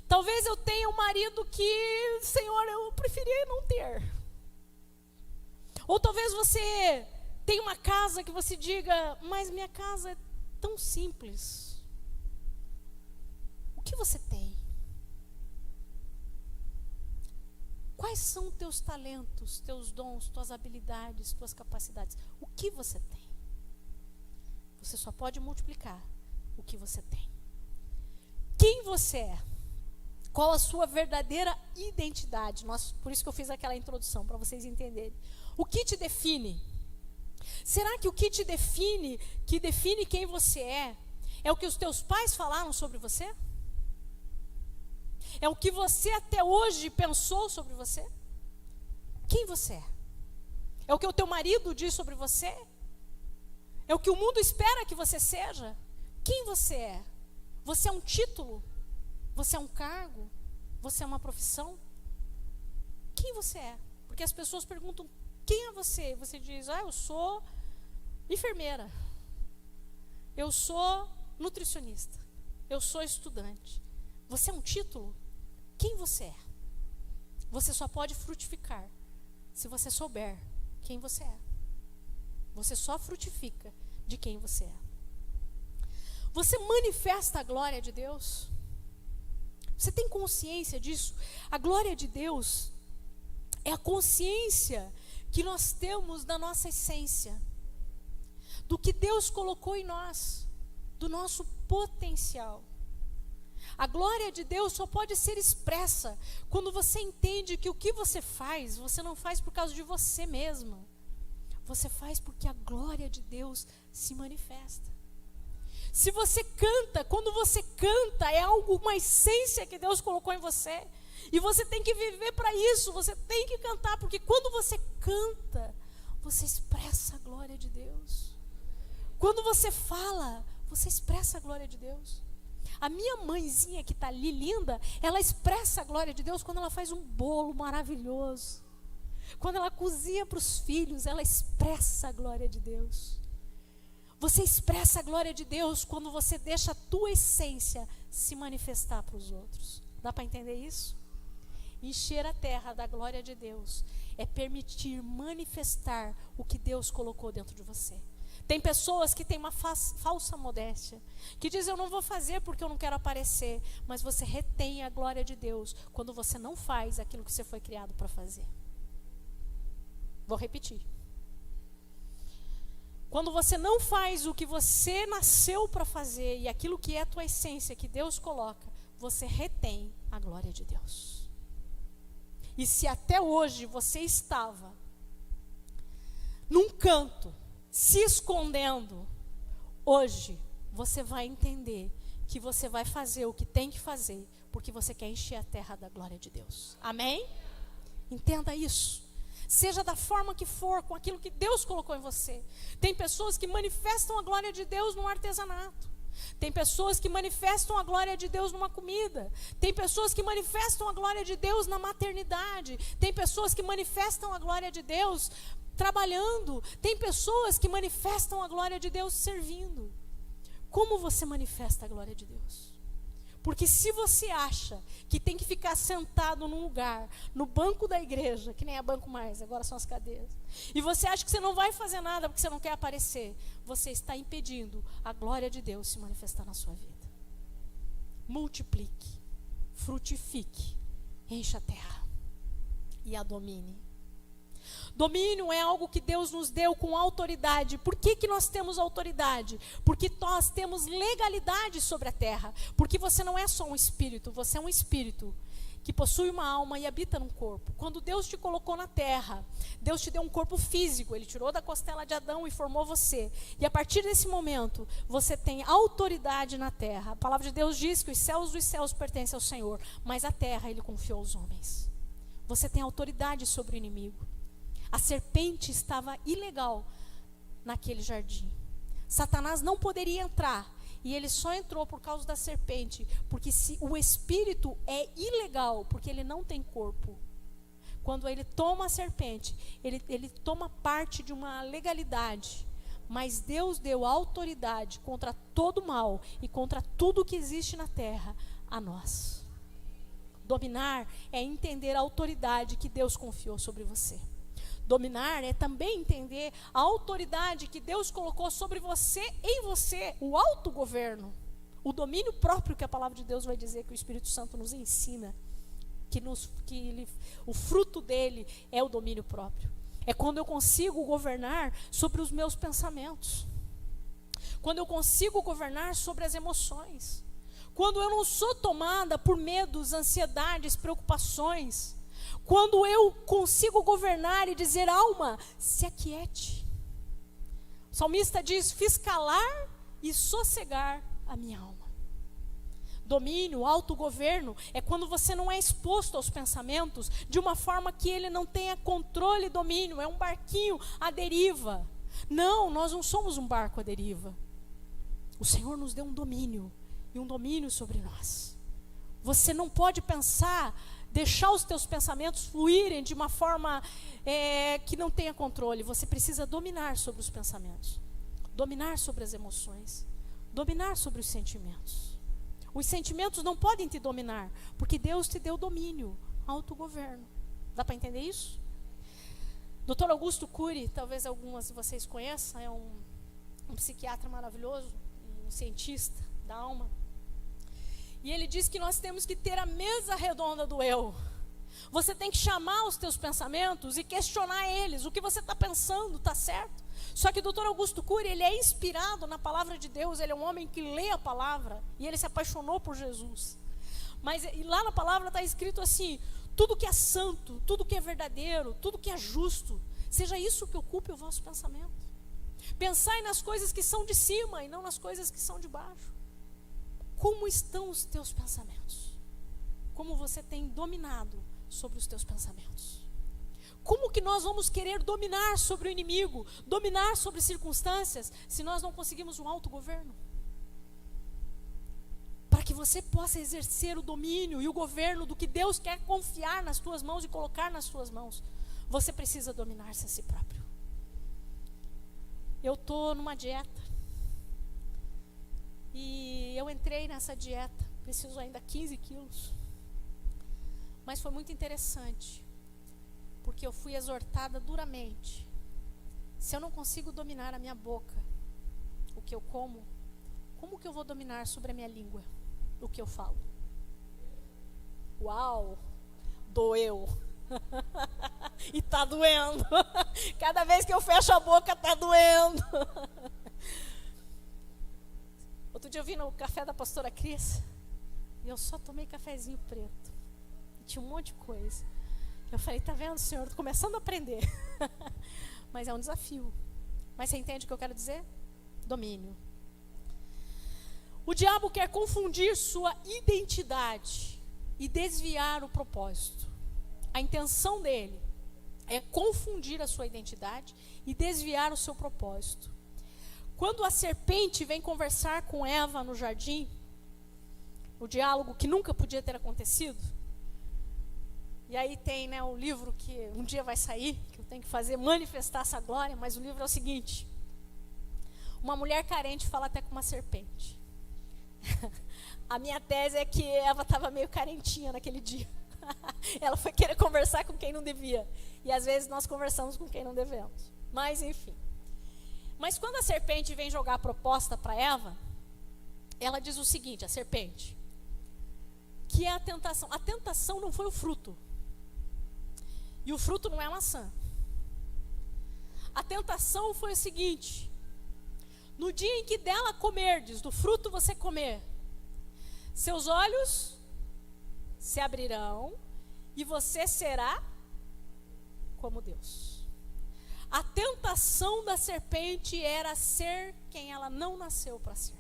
Talvez eu tenha um marido que, Senhor, eu preferia não ter. Ou talvez você tenha uma casa que você diga: mas minha casa é tão simples. O que você tem? Quais são teus talentos, teus dons, tuas habilidades, tuas capacidades? O que você tem? Você só pode multiplicar o que você tem. Quem você é? Qual a sua verdadeira identidade? Por isso que eu fiz aquela introdução, para vocês entenderem. O que te define? Será que o que te define, que define quem você é o que os teus pais falaram sobre você? É o que você até hoje pensou sobre você? Quem você é? É o que o teu marido diz sobre você? É o que o mundo espera que você seja? Quem você é? Você é um título? Você é um cargo? Você é uma profissão? Quem você é? Porque as pessoas perguntam: quem é você? Você diz: eu sou enfermeira. Eu sou nutricionista. Eu sou estudante. Você é um título? Quem você é? Você só pode frutificar se você souber quem você é. Você só frutifica de quem você é. Você manifesta a glória de Deus? Você tem consciência disso? A glória de Deus é a consciência que nós temos da nossa essência, do que Deus colocou em nós, do nosso potencial. A glória de Deus só pode ser expressa quando você entende que o que você faz, você não faz por causa de você mesma. Você faz porque a glória de Deus se manifesta. Se você canta, quando você canta, é algo, uma essência que Deus colocou em você. E você tem que viver para isso, você tem que cantar, porque quando você canta, você expressa a glória de Deus. Quando você fala, você expressa a glória de Deus. A minha mãezinha que está ali linda, ela expressa a glória de Deus quando ela faz um bolo maravilhoso. Quando ela cozinha para os filhos, ela expressa a glória de Deus. Você expressa a glória de Deus quando você deixa a tua essência se manifestar para os outros. Dá para entender isso? Encher a terra da glória de Deus é permitir manifestar o que Deus colocou dentro de você. Tem pessoas que têm uma falsa modéstia, que dizem: eu não vou fazer porque eu não quero aparecer. Mas você retém a glória de Deus quando você não faz aquilo que você foi criado para fazer. Vou repetir. Quando você não faz o que você nasceu para fazer e aquilo que é a tua essência, que Deus coloca, você retém a glória de Deus. E se até hoje você estava num canto, se escondendo, hoje você vai entender que você vai fazer o que tem que fazer, porque você quer encher a terra da glória de Deus. Amém? Entenda isso. Seja da forma que for, com aquilo que Deus colocou em você. Tem pessoas que manifestam a glória de Deus no artesanato. Tem pessoas que manifestam a glória de Deus numa comida. Tem pessoas que manifestam a glória de Deus na maternidade. Tem pessoas que manifestam a glória de Deus trabalhando. Tem pessoas que manifestam a glória de Deus servindo. Como você manifesta a glória de Deus? Porque se você acha que tem que ficar sentado num lugar, no banco da igreja, que nem é banco mais, agora são as cadeiras, e você acha que você não vai fazer nada porque você não quer aparecer, você está impedindo a glória de Deus se manifestar na sua vida. Multiplique, frutifique, encha a terra e a domine. Domínio é algo que Deus nos deu com autoridade. Por que nós temos autoridade? Porque nós temos legalidade sobre a terra. Porque você não é só um espírito, você é um espírito que possui uma alma e habita num corpo. Quando Deus te colocou na terra, Deus te deu um corpo físico, Ele tirou da costela de Adão e formou você. E a partir desse momento, você tem autoridade na terra. A palavra de Deus diz que os céus dos céus pertencem ao Senhor, mas a terra Ele confiou aos homens. Você tem autoridade sobre o inimigo. A serpente estava ilegal naquele jardim. Satanás não poderia entrar. E ele só entrou por causa da serpente. Porque se o espírito é ilegal, porque ele não tem corpo. Quando ele toma a serpente, ele toma parte de uma legalidade. Mas Deus deu autoridade contra todo mal e contra tudo que existe na terra a nós. Dominar é entender a autoridade que Deus confiou sobre você. Dominar é também entender a autoridade que Deus colocou sobre você, em você, o autogoverno, o domínio próprio que a palavra de Deus vai dizer que o Espírito Santo nos ensina, o fruto dele é o domínio próprio. É quando eu consigo governar sobre os meus pensamentos, quando eu consigo governar sobre as emoções, quando eu não sou tomada por medos, ansiedades, preocupações, quando eu consigo governar e dizer, alma, se aquiete. O salmista diz, fiz calar e sossegar a minha alma. Domínio, autogoverno, é quando você não é exposto aos pensamentos de uma forma que ele não tenha controle e domínio. É um barquinho à deriva. Não, nós não somos um barco à deriva. O Senhor nos deu um domínio, e um domínio sobre nós. Você não pode pensar, deixar os teus pensamentos fluírem de uma forma que não tenha controle. Você precisa dominar sobre os pensamentos, dominar sobre as emoções, dominar sobre os sentimentos. Os sentimentos não podem te dominar, porque Deus te deu domínio, autogoverno. Dá para entender isso? Dr. Augusto Cury, talvez algumas de vocês conheçam, é um psiquiatra maravilhoso, um cientista da alma. E ele diz que nós temos que ter a mesa redonda do eu. Você tem que chamar os teus pensamentos e questionar eles. O que você está pensando está certo? Só que o Dr. Augusto Cury, ele é inspirado na palavra de Deus. Ele é um homem que lê a palavra e ele se apaixonou por Jesus. Mas lá na palavra está escrito assim, tudo que é santo, tudo que é verdadeiro, tudo que é justo, seja isso que ocupe o vosso pensamento. Pensai nas coisas que são de cima e não nas coisas que são de baixo. Como estão os teus pensamentos? Como você tem dominado sobre os teus pensamentos? Como que nós vamos querer dominar sobre o inimigo, dominar sobre circunstâncias, se nós não conseguimos um autogoverno? Para que você possa exercer o domínio e o governo do que Deus quer confiar nas tuas mãos e colocar nas tuas mãos, você precisa dominar-se a si próprio. Eu estou numa dieta. E eu entrei nessa dieta, preciso ainda 15 quilos. Mas foi muito interessante, porque eu fui exortada duramente. Se eu não consigo dominar a minha boca, o que eu como que eu vou dominar sobre a minha língua, o que eu falo? Uau, doeu. E tá doendo. Cada vez que eu fecho a boca tá doendo. Outro dia eu vim no café da pastora Cris e eu só tomei cafezinho preto. E tinha um monte de coisa. Eu falei, tá vendo, Senhor? Estou começando a aprender. Mas é um desafio. Mas você entende o que eu quero dizer? Domínio. O diabo quer confundir sua identidade e desviar o propósito. A intenção dele é confundir a sua identidade e desviar o seu propósito. Quando a serpente vem conversar com Eva no jardim, o diálogo que nunca podia ter acontecido, e aí tem, o livro que um dia vai sair, que eu tenho que fazer manifestar essa glória, mas o livro é o seguinte: uma mulher carente fala até com uma serpente. A minha tese é que Eva estava meio carentinha naquele dia. Ela foi querer conversar com quem não devia. E às vezes nós conversamos com quem não devemos. Mas enfim. Mas quando a serpente vem jogar a proposta para Eva, ela diz o seguinte, a serpente, que é a tentação. A tentação não foi o fruto. E o fruto não é a maçã. A tentação foi o seguinte: no dia em que dela comerdes, do fruto você comer, seus olhos se abrirão e você será como Deus. A tentação da serpente era ser quem ela não nasceu para ser.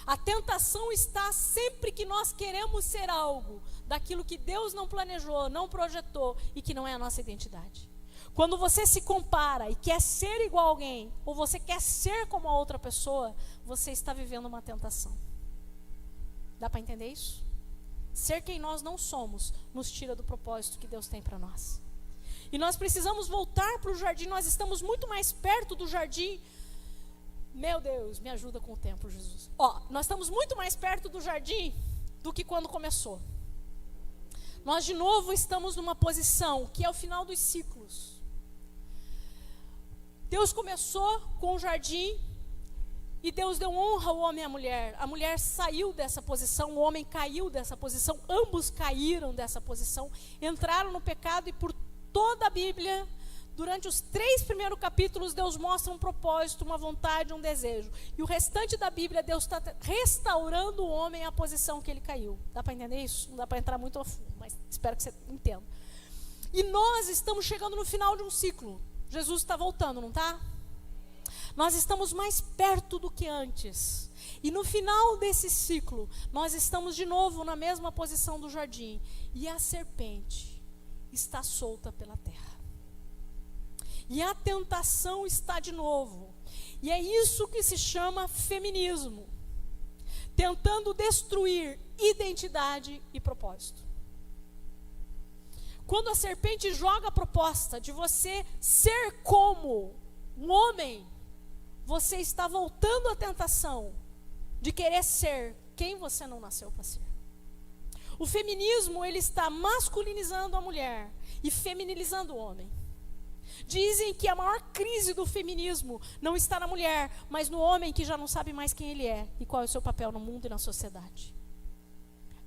A tentação está sempre que nós queremos ser algo daquilo que Deus não planejou, não projetou e que não é a nossa identidade. Quando você se compara e quer ser igual a alguém, ou você quer ser como a outra pessoa, você está vivendo uma tentação. Dá para entender isso? Ser quem nós não somos nos tira do propósito que Deus tem para nós. E nós precisamos voltar para o jardim. Nós estamos muito mais perto do jardim. Meu Deus, me ajuda com o tempo, Jesus. Nós estamos muito mais perto do jardim do que quando começou. Nós de novo estamos numa posição que é o final dos ciclos. Deus começou com o jardim e Deus deu honra ao homem e à mulher. A mulher saiu dessa posição, o homem caiu dessa posição, ambos caíram dessa posição, entraram no pecado e por toda a Bíblia, durante os 3 primeiros capítulos, Deus mostra um propósito, uma vontade, um desejo. E o restante da Bíblia, Deus está restaurando o homem à posição que ele caiu. Dá para entender isso? Não dá para entrar muito a fundo, mas espero que você entenda. E nós estamos chegando no final de um ciclo. Jesus está voltando, não está? Nós estamos mais perto do que antes. E no final desse ciclo, nós estamos de novo na mesma posição do jardim. E a serpente está solta pela terra. E a tentação está de novo. E é isso que se chama feminismo. Tentando destruir identidade e propósito. Quando a serpente joga a proposta de você ser como um homem, você está voltando à tentação de querer ser quem você não nasceu para ser. O feminismo, ele está masculinizando a mulher e feminilizando o homem. Dizem que a maior crise do feminismo não está na mulher, mas no homem que já não sabe mais quem ele é e qual é o seu papel no mundo e na sociedade.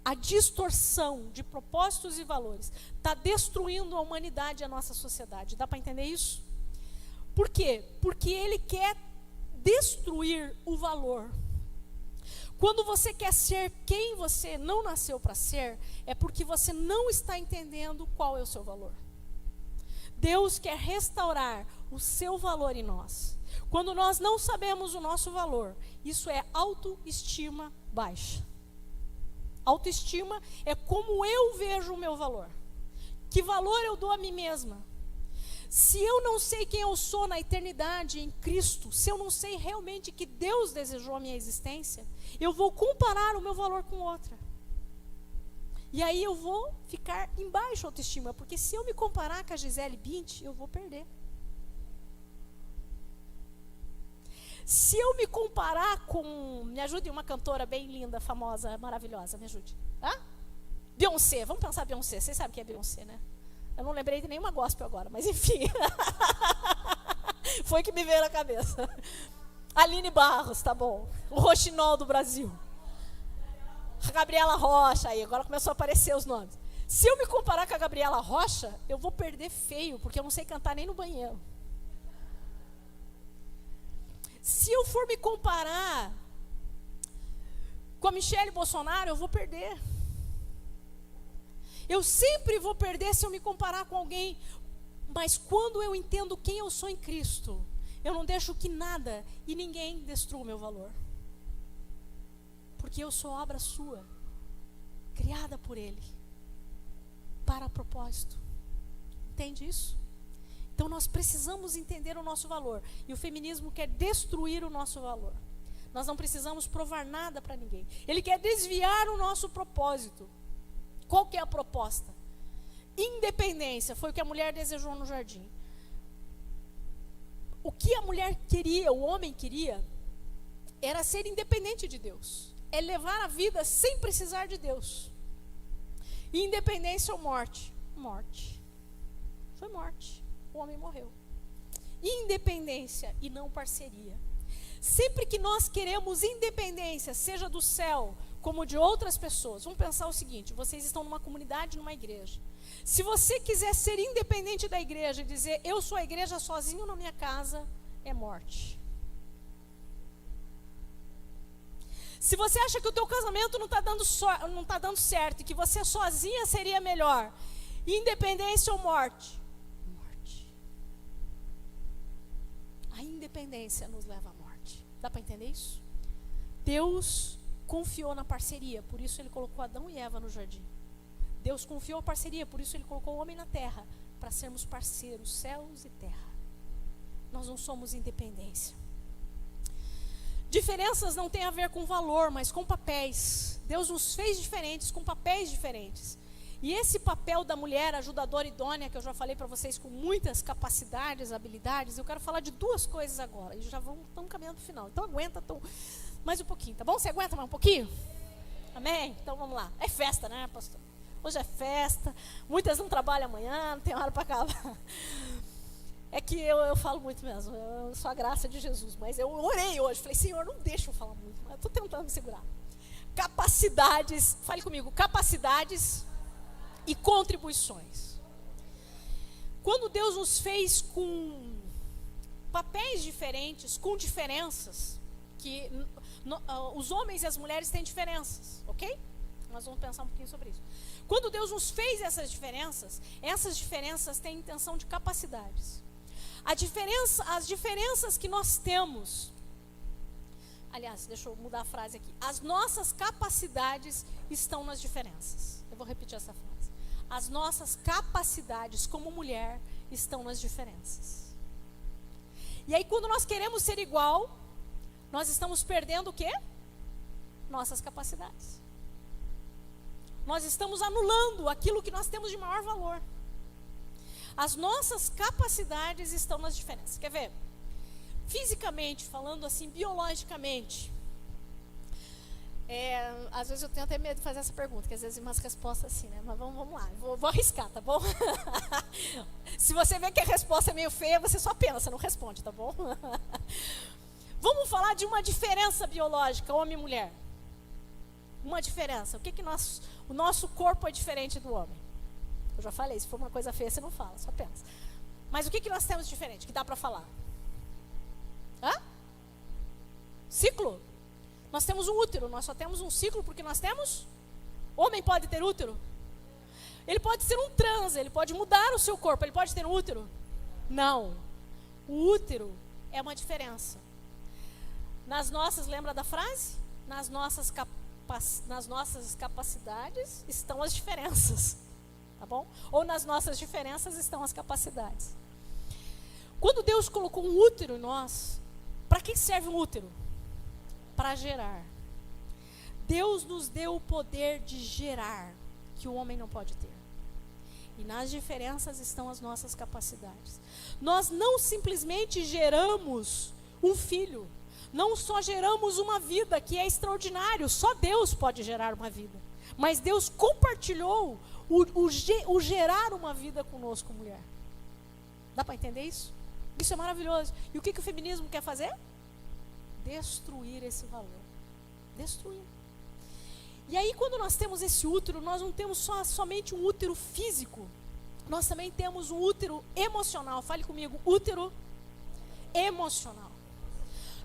A distorção de propósitos e valores está destruindo a humanidade e a nossa sociedade. Dá para entender isso? Por quê? Porque ele quer destruir o valor. Quando você quer ser quem você não nasceu para ser, é porque você não está entendendo qual é o seu valor. Deus quer restaurar o seu valor em nós. Quando nós não sabemos o nosso valor, isso é autoestima baixa. Autoestima é como eu vejo o meu valor. Que valor eu dou a mim mesma? Se eu não sei quem eu sou na eternidade em Cristo, se eu não sei realmente que Deus desejou a minha existência, eu vou comparar o meu valor com outra. E aí eu vou ficar em baixa autoestima, porque se eu me comparar com a Gisele Bündchen, eu vou perder. Se eu me comparar com, me ajude, uma cantora bem linda, famosa, maravilhosa, me ajude. Beyoncé, vamos pensar Beyoncé, vocês sabem quem é Beyoncé, né? Eu não lembrei de nenhuma gospel agora, mas enfim. Foi que me veio na cabeça. Aline Barros, tá bom. O Roxinol do Brasil. A Gabriela Rocha, aí agora começou a aparecer os nomes. Se eu me comparar com a Gabriela Rocha, eu vou perder feio, porque eu não sei cantar nem no banheiro. Se eu for me comparar com a Michelle Bolsonaro, eu vou perder. Eu sempre vou perder se eu me comparar com alguém. Mas quando eu entendo quem eu sou em Cristo, eu não deixo que nada e ninguém destrua o meu valor. Porque eu sou obra sua, criada por Ele, para propósito. Entende isso? Então nós precisamos entender o nosso valor. E o feminismo quer destruir o nosso valor. Nós não precisamos provar nada para ninguém. Ele quer desviar o nosso propósito. Qual que é a proposta? Independência, foi o que a mulher desejou no jardim. O que a mulher queria, o homem queria, era ser independente de Deus. é levar a vida sem precisar de Deus. Independência ou morte? Morte. Foi morte. O homem morreu. Independência e não parceria. Sempre que nós queremos independência, seja do céu como de outras pessoas, vamos pensar o seguinte: vocês estão numa comunidade, numa igreja. Se você quiser ser independente da igreja e dizer, eu sou a igreja sozinho na minha casa, é morte. Se você acha que o teu casamento não está dando certo e que você sozinha seria melhor, independência ou morte? Morte. A independência nos leva à morte. Dá para entender isso? Deus confiou na parceria, por isso ele colocou Adão e Eva no jardim. Deus confiou a parceria, por isso ele colocou o homem na terra, para sermos parceiros, céus e terra. Nós não somos independência. Diferenças não têm a ver com valor, mas com papéis. Deus nos fez diferentes, com papéis diferentes. E esse papel da mulher ajudadora idônea, que eu já falei para vocês, com muitas capacidades, habilidades, eu quero falar de duas coisas agora. E já estamos caminhando para o final. Então aguenta mais um pouquinho, tá bom? Você aguenta mais um pouquinho? Amém? Então vamos lá. É festa, né, pastor? Hoje é festa. Muitas não trabalham amanhã, não tem hora para acabar. É que eu falo muito mesmo, eu sou a graça de Jesus. Mas eu orei hoje, falei, Senhor, não deixa eu falar muito. Mas eu estou tentando me segurar. Capacidades, fale comigo, capacidades e contribuições. Quando Deus nos fez com papéis diferentes, com diferenças, que os homens e as mulheres têm diferenças, ok? Nós vamos pensar um pouquinho sobre isso. Quando Deus nos fez essas diferenças têm intenção de capacidades. As diferenças que nós temos, aliás, deixa eu mudar a frase aqui. As nossas capacidades estão nas diferenças. Eu vou repetir essa frase. As nossas capacidades como mulher estão nas diferenças. E aí quando nós queremos ser igual, nós estamos perdendo o quê? Nossas capacidades. Nós estamos anulando aquilo que nós temos de maior valor. As nossas capacidades estão nas diferenças. Quer ver? Fisicamente, falando assim, biologicamente, às vezes eu tenho até medo de fazer essa pergunta, porque às vezes umas respostas assim, né? Mas vamos lá, vou arriscar, tá bom? Se você vê que a resposta é meio feia, você só pensa, não responde, tá bom? Vamos falar de uma diferença biológica, homem e mulher. Uma diferença. O nosso corpo é diferente do homem. Eu já falei, se for uma coisa feia, você não fala, só pensa. Mas o que nós temos de diferente, que dá para falar? Ciclo. Nós temos um útero, nós só temos um ciclo porque nós temos... Homem pode ter útero? Ele pode ser um trans, ele pode mudar o seu corpo, ele pode ter um útero? Não. O útero é uma diferença. Nas nossas, lembra da frase? Nas nossas capacidades estão as diferenças, tá bom? Ou nas nossas diferenças estão as capacidades. Quando Deus colocou um útero em nós, para que serve um útero? Para gerar. Deus nos deu o poder de gerar, que o homem não pode ter. E nas diferenças estão as nossas capacidades. Nós não simplesmente geramos um filho, não só geramos uma vida, que é extraordinário, só Deus pode gerar uma vida. Mas Deus compartilhou o gerar uma vida conosco, mulher. Dá para entender isso? Isso é maravilhoso. E o que o feminismo quer fazer? Destruir esse valor. Destruir. E aí quando nós temos esse útero, nós não temos somente um útero físico, nós também temos um útero emocional. Fale comigo, útero emocional.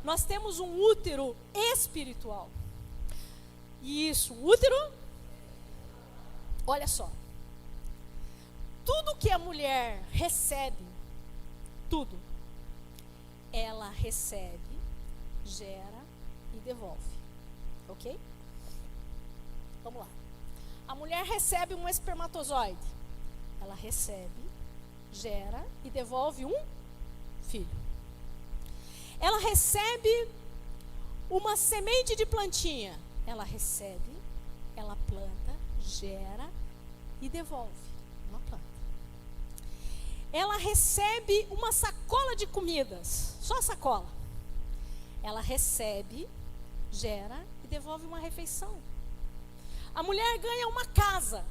Nós temos um útero espiritual. Isso, útero. Olha só. Tudo que a mulher recebe, tudo, ela recebe, gera e devolve. Ok? Vamos lá. A mulher recebe um espermatozoide. Ela recebe, gera e devolve um filho. Ela recebe uma semente de plantinha. Ela recebe, ela planta, gera e devolve uma planta. Ela recebe uma sacola de comidas, só sacola. Ela recebe, gera e devolve uma refeição. A mulher ganha uma casa.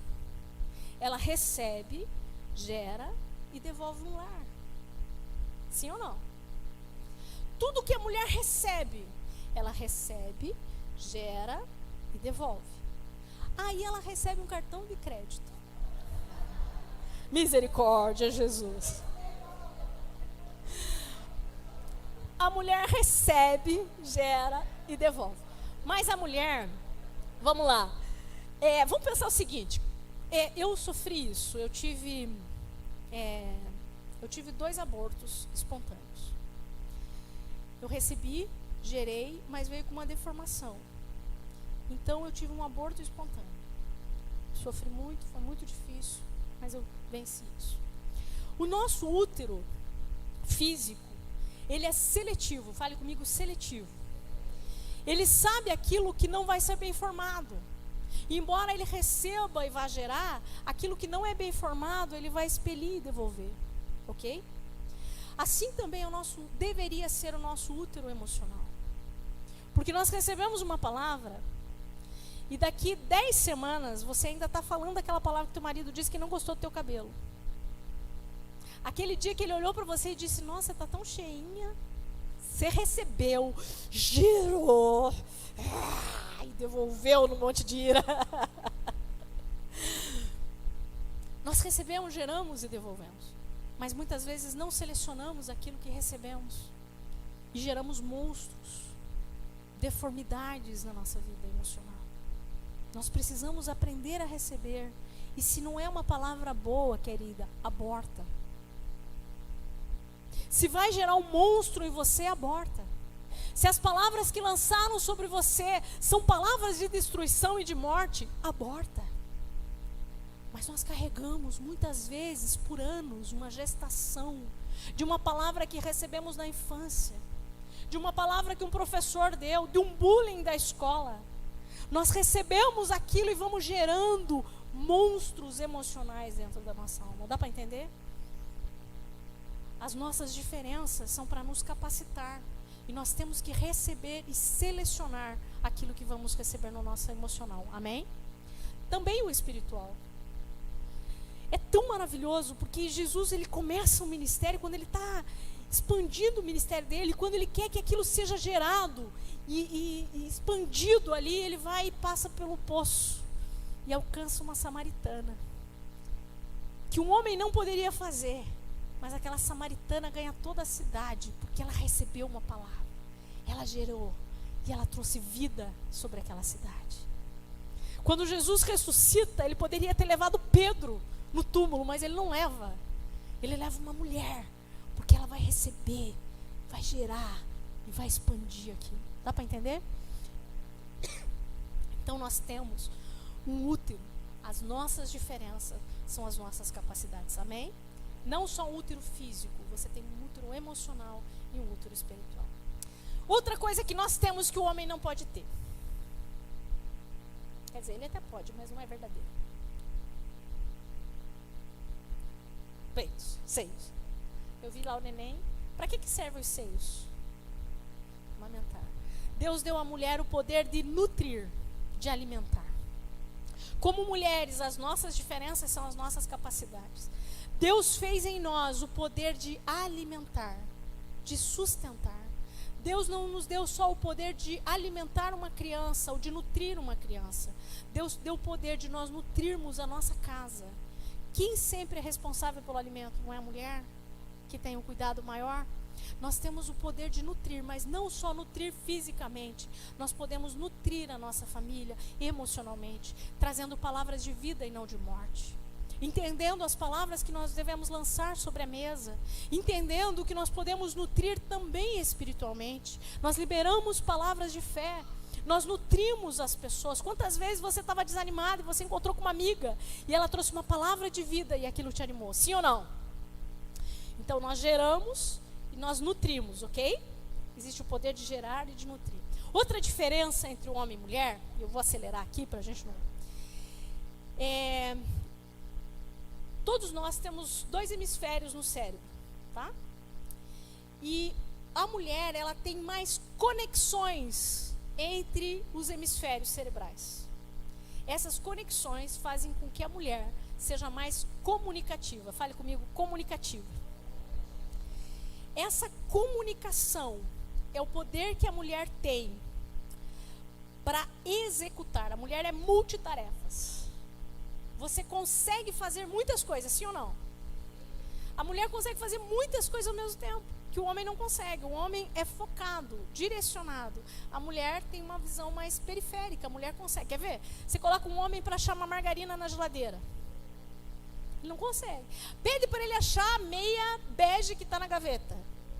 Ela recebe, gera e devolve um lar. Sim ou não? Tudo que a mulher recebe, ela recebe, gera e devolve. Aí ela recebe um cartão de crédito. Misericórdia, Jesus. A mulher recebe, gera e devolve. Mas a mulher, vamos lá. Vamos pensar o seguinte. Eu sofri isso. Eu tive 2 abortos espontâneos. Eu recebi, gerei, mas veio com uma deformação. Então eu tive um aborto espontâneo. Sofri muito, foi muito difícil, mas eu venci isso. O nosso útero físico, ele é seletivo. Fale comigo, seletivo. Ele sabe aquilo que não vai ser bem formado. E embora ele receba e vá gerar, aquilo que não é bem formado, ele vai expelir e devolver. Ok? Assim também deveria ser o nosso útero emocional. Porque nós recebemos uma palavra e daqui 10 semanas você ainda está falando aquela palavra que teu marido disse que não gostou do teu cabelo. Aquele dia que ele olhou para você e disse, nossa, está tão cheinha. Você recebeu, girou e devolveu no monte de ira. Nós recebemos, geramos e devolvemos. Mas muitas vezes não selecionamos aquilo que recebemos. E geramos monstros, deformidades na nossa vida emocional. Nós precisamos aprender a receber. E se não é uma palavra boa, querida, aborta. Se vai gerar um monstro em você, aborta. Se as palavras que lançaram sobre você são palavras de destruição e de morte, aborta. Mas nós carregamos muitas vezes por anos uma gestação de uma palavra que recebemos na infância, de uma palavra que um professor deu, de um bullying da escola. Nós recebemos aquilo e vamos gerando monstros emocionais dentro da nossa alma. Dá para entender? As nossas diferenças são para nos capacitar. E nós temos que receber e selecionar aquilo que vamos receber no nosso emocional. Amém? Também o espiritual. É tão maravilhoso, porque Jesus, ele começa o ministério, quando ele está expandindo o ministério dele, quando ele quer que aquilo seja gerado e expandido ali, ele vai e passa pelo poço e alcança uma samaritana. Que um homem não poderia fazer, mas aquela samaritana ganha toda a cidade, porque ela recebeu uma palavra, ela gerou e ela trouxe vida sobre aquela cidade. Quando Jesus ressuscita, ele poderia ter levado Pedro no túmulo, mas ele não leva. Ele leva uma mulher, porque ela vai receber, vai gerar e vai expandir aquilo. Dá para entender? Então nós temos um útero. As nossas diferenças são as nossas capacidades. Amém? Não só um útero físico, você tem um útero emocional e um útero espiritual. Outra coisa que nós temos que o homem não pode ter. Quer dizer, ele até pode, mas não é verdadeiro. Peitos, seios. Eu vi lá o neném. Para que servem os seios? Amamentar. Deus deu à mulher o poder de nutrir, de alimentar. Como mulheres, as nossas diferenças são as nossas capacidades. Deus fez em nós o poder de alimentar, de sustentar. Deus não nos deu só o poder de alimentar uma criança ou de nutrir uma criança. Deus deu o poder de nós nutrirmos a nossa casa. Quem sempre é responsável pelo alimento? Não é a mulher que tem um cuidado maior? Nós temos o poder de nutrir, mas não só nutrir fisicamente. Nós podemos nutrir a nossa família emocionalmente, trazendo palavras de vida e não de morte. Entendendo as palavras que nós devemos lançar sobre a mesa. Entendendo que nós podemos nutrir também espiritualmente. Nós liberamos palavras de fé. Nós nutrimos as pessoas. Quantas vezes você estava desanimado e você encontrou com uma amiga e ela trouxe uma palavra de vida e aquilo te animou? Sim ou não? Então nós geramos e nós nutrimos, ok? Existe o poder de gerar e de nutrir. Outra diferença entre o homem e mulher, e eu vou acelerar aqui para a gente não... Todos nós temos 2 hemisférios no cérebro, tá? E a mulher, ela tem mais conexões entre os hemisférios cerebrais. Essas conexões fazem com que a mulher seja mais comunicativa. Fale comigo, comunicativa. Essa comunicação é o poder que a mulher tem para executar. A mulher é multitarefas. Você consegue fazer muitas coisas, sim ou não? A mulher consegue fazer muitas coisas ao mesmo tempo, que o homem não consegue. O homem é focado, direcionado. A mulher tem uma visão mais periférica. A mulher consegue. Quer ver? Você coloca um homem para achar uma margarina na geladeira. Ele não consegue. Pede para ele achar a meia bege que está na gaveta.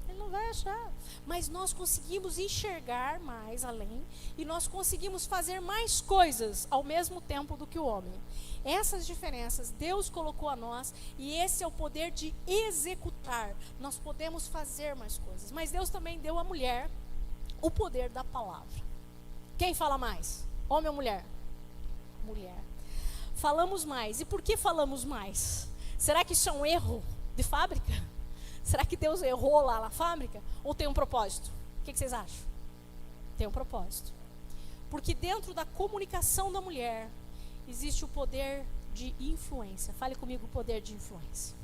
Ele não vai achar. Mas nós conseguimos enxergar mais além e nós conseguimos fazer mais coisas ao mesmo tempo do que o homem. Essas diferenças Deus colocou a nós e esse é o poder de executar. Nós podemos fazer mais coisas. Mas Deus também deu à mulher o poder da palavra. Quem fala mais? Homem ou mulher? Mulher. Falamos mais. E por que falamos mais? Será que isso é um erro de fábrica? Será que Deus errou lá na fábrica? Ou tem um propósito? O que vocês acham? Tem um propósito. Porque dentro da comunicação da mulher existe o poder de influência. Fale comigo, o poder de influência.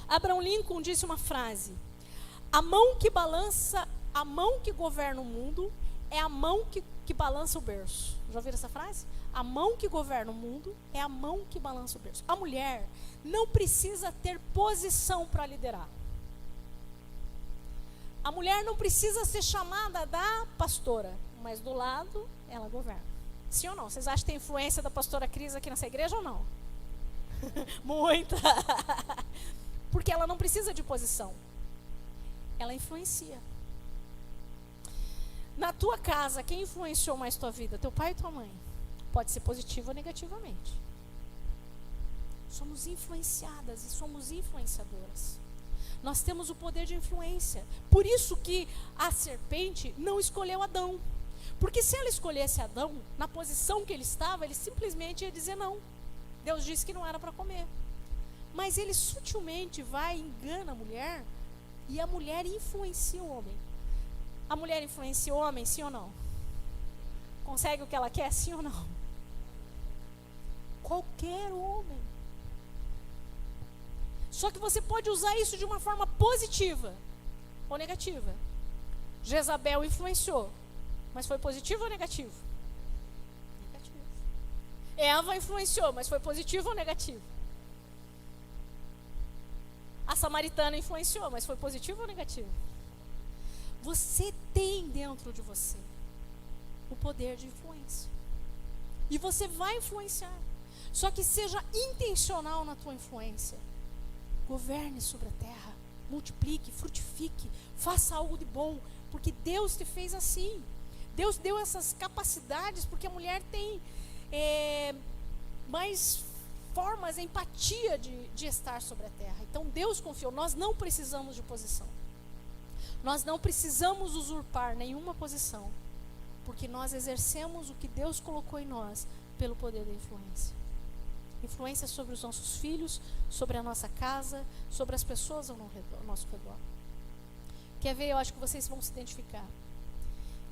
Abraham Lincoln disse uma frase: a mão que balança, a mão que governa o mundo é a mão que balança o berço. Já ouviram essa frase? A mão que governa o mundo é a mão que balança o berço. A mulher não precisa ter posição para liderar. A mulher não precisa ser chamada da pastora, mas do lado ela governa. Sim ou não? Vocês acham que tem influência da pastora Cris aqui nessa igreja ou não? Muita. Porque ela não precisa de posição. Ela influencia. Na tua casa, quem influenciou mais tua vida? Teu pai e tua mãe? Pode ser positivo ou negativamente. Somos influenciadas e somos influenciadoras. Nós temos o poder de influência. Por isso que a serpente não escolheu Adão. Porque se ela escolhesse Adão, na posição que ele estava, ele simplesmente ia dizer não. Deus disse que não era para comer. Mas ele sutilmente vai e engana a mulher, e a mulher influencia o homem. A mulher influencia o homem, sim ou não? Consegue o que ela quer, sim ou não? Qualquer homem. Só que você pode usar isso de uma forma positiva ou negativa. Jezabel influenciou, mas foi positivo ou negativo? Negativo. Eva influenciou, mas foi positivo ou negativo? A samaritana influenciou, mas foi positivo ou negativo? Você tem dentro de você o poder de influência. E você vai influenciar. Só que seja intencional na tua influência. Governe sobre a terra. Multiplique, frutifique. Faça algo de bom. Porque Deus te fez assim. Deus deu essas capacidades porque a mulher tem mais formas, empatia de estar sobre a terra. Então Deus confiou. Nós não precisamos de posição. Nós não precisamos usurpar nenhuma posição. Porque nós exercemos o que Deus colocou em nós pelo poder da influência. Influência sobre os nossos filhos, sobre a nossa casa, sobre as pessoas ao nosso redor. Quer ver? Eu acho que vocês vão se identificar.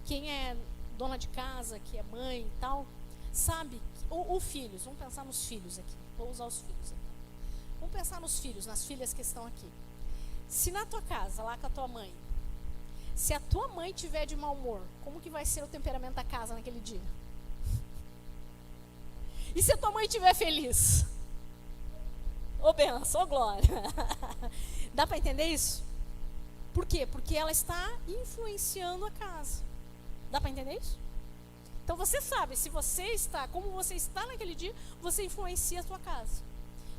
Quem é dona de casa, que é mãe e tal, sabe, ou filhos, vamos pensar nos filhos aqui. Vou usar os filhos aqui. Vamos pensar nos filhos, nas filhas que estão aqui. Se na tua casa, lá com a tua mãe, se a tua mãe tiver de mau humor, como que vai ser o temperamento da casa naquele dia? E se a tua mãe estiver feliz? Ô benção, ô glória. Dá para entender isso? Por quê? Porque ela está influenciando a casa. Dá para entender isso? Então você sabe, se você está, como você está naquele dia, você influencia a sua casa.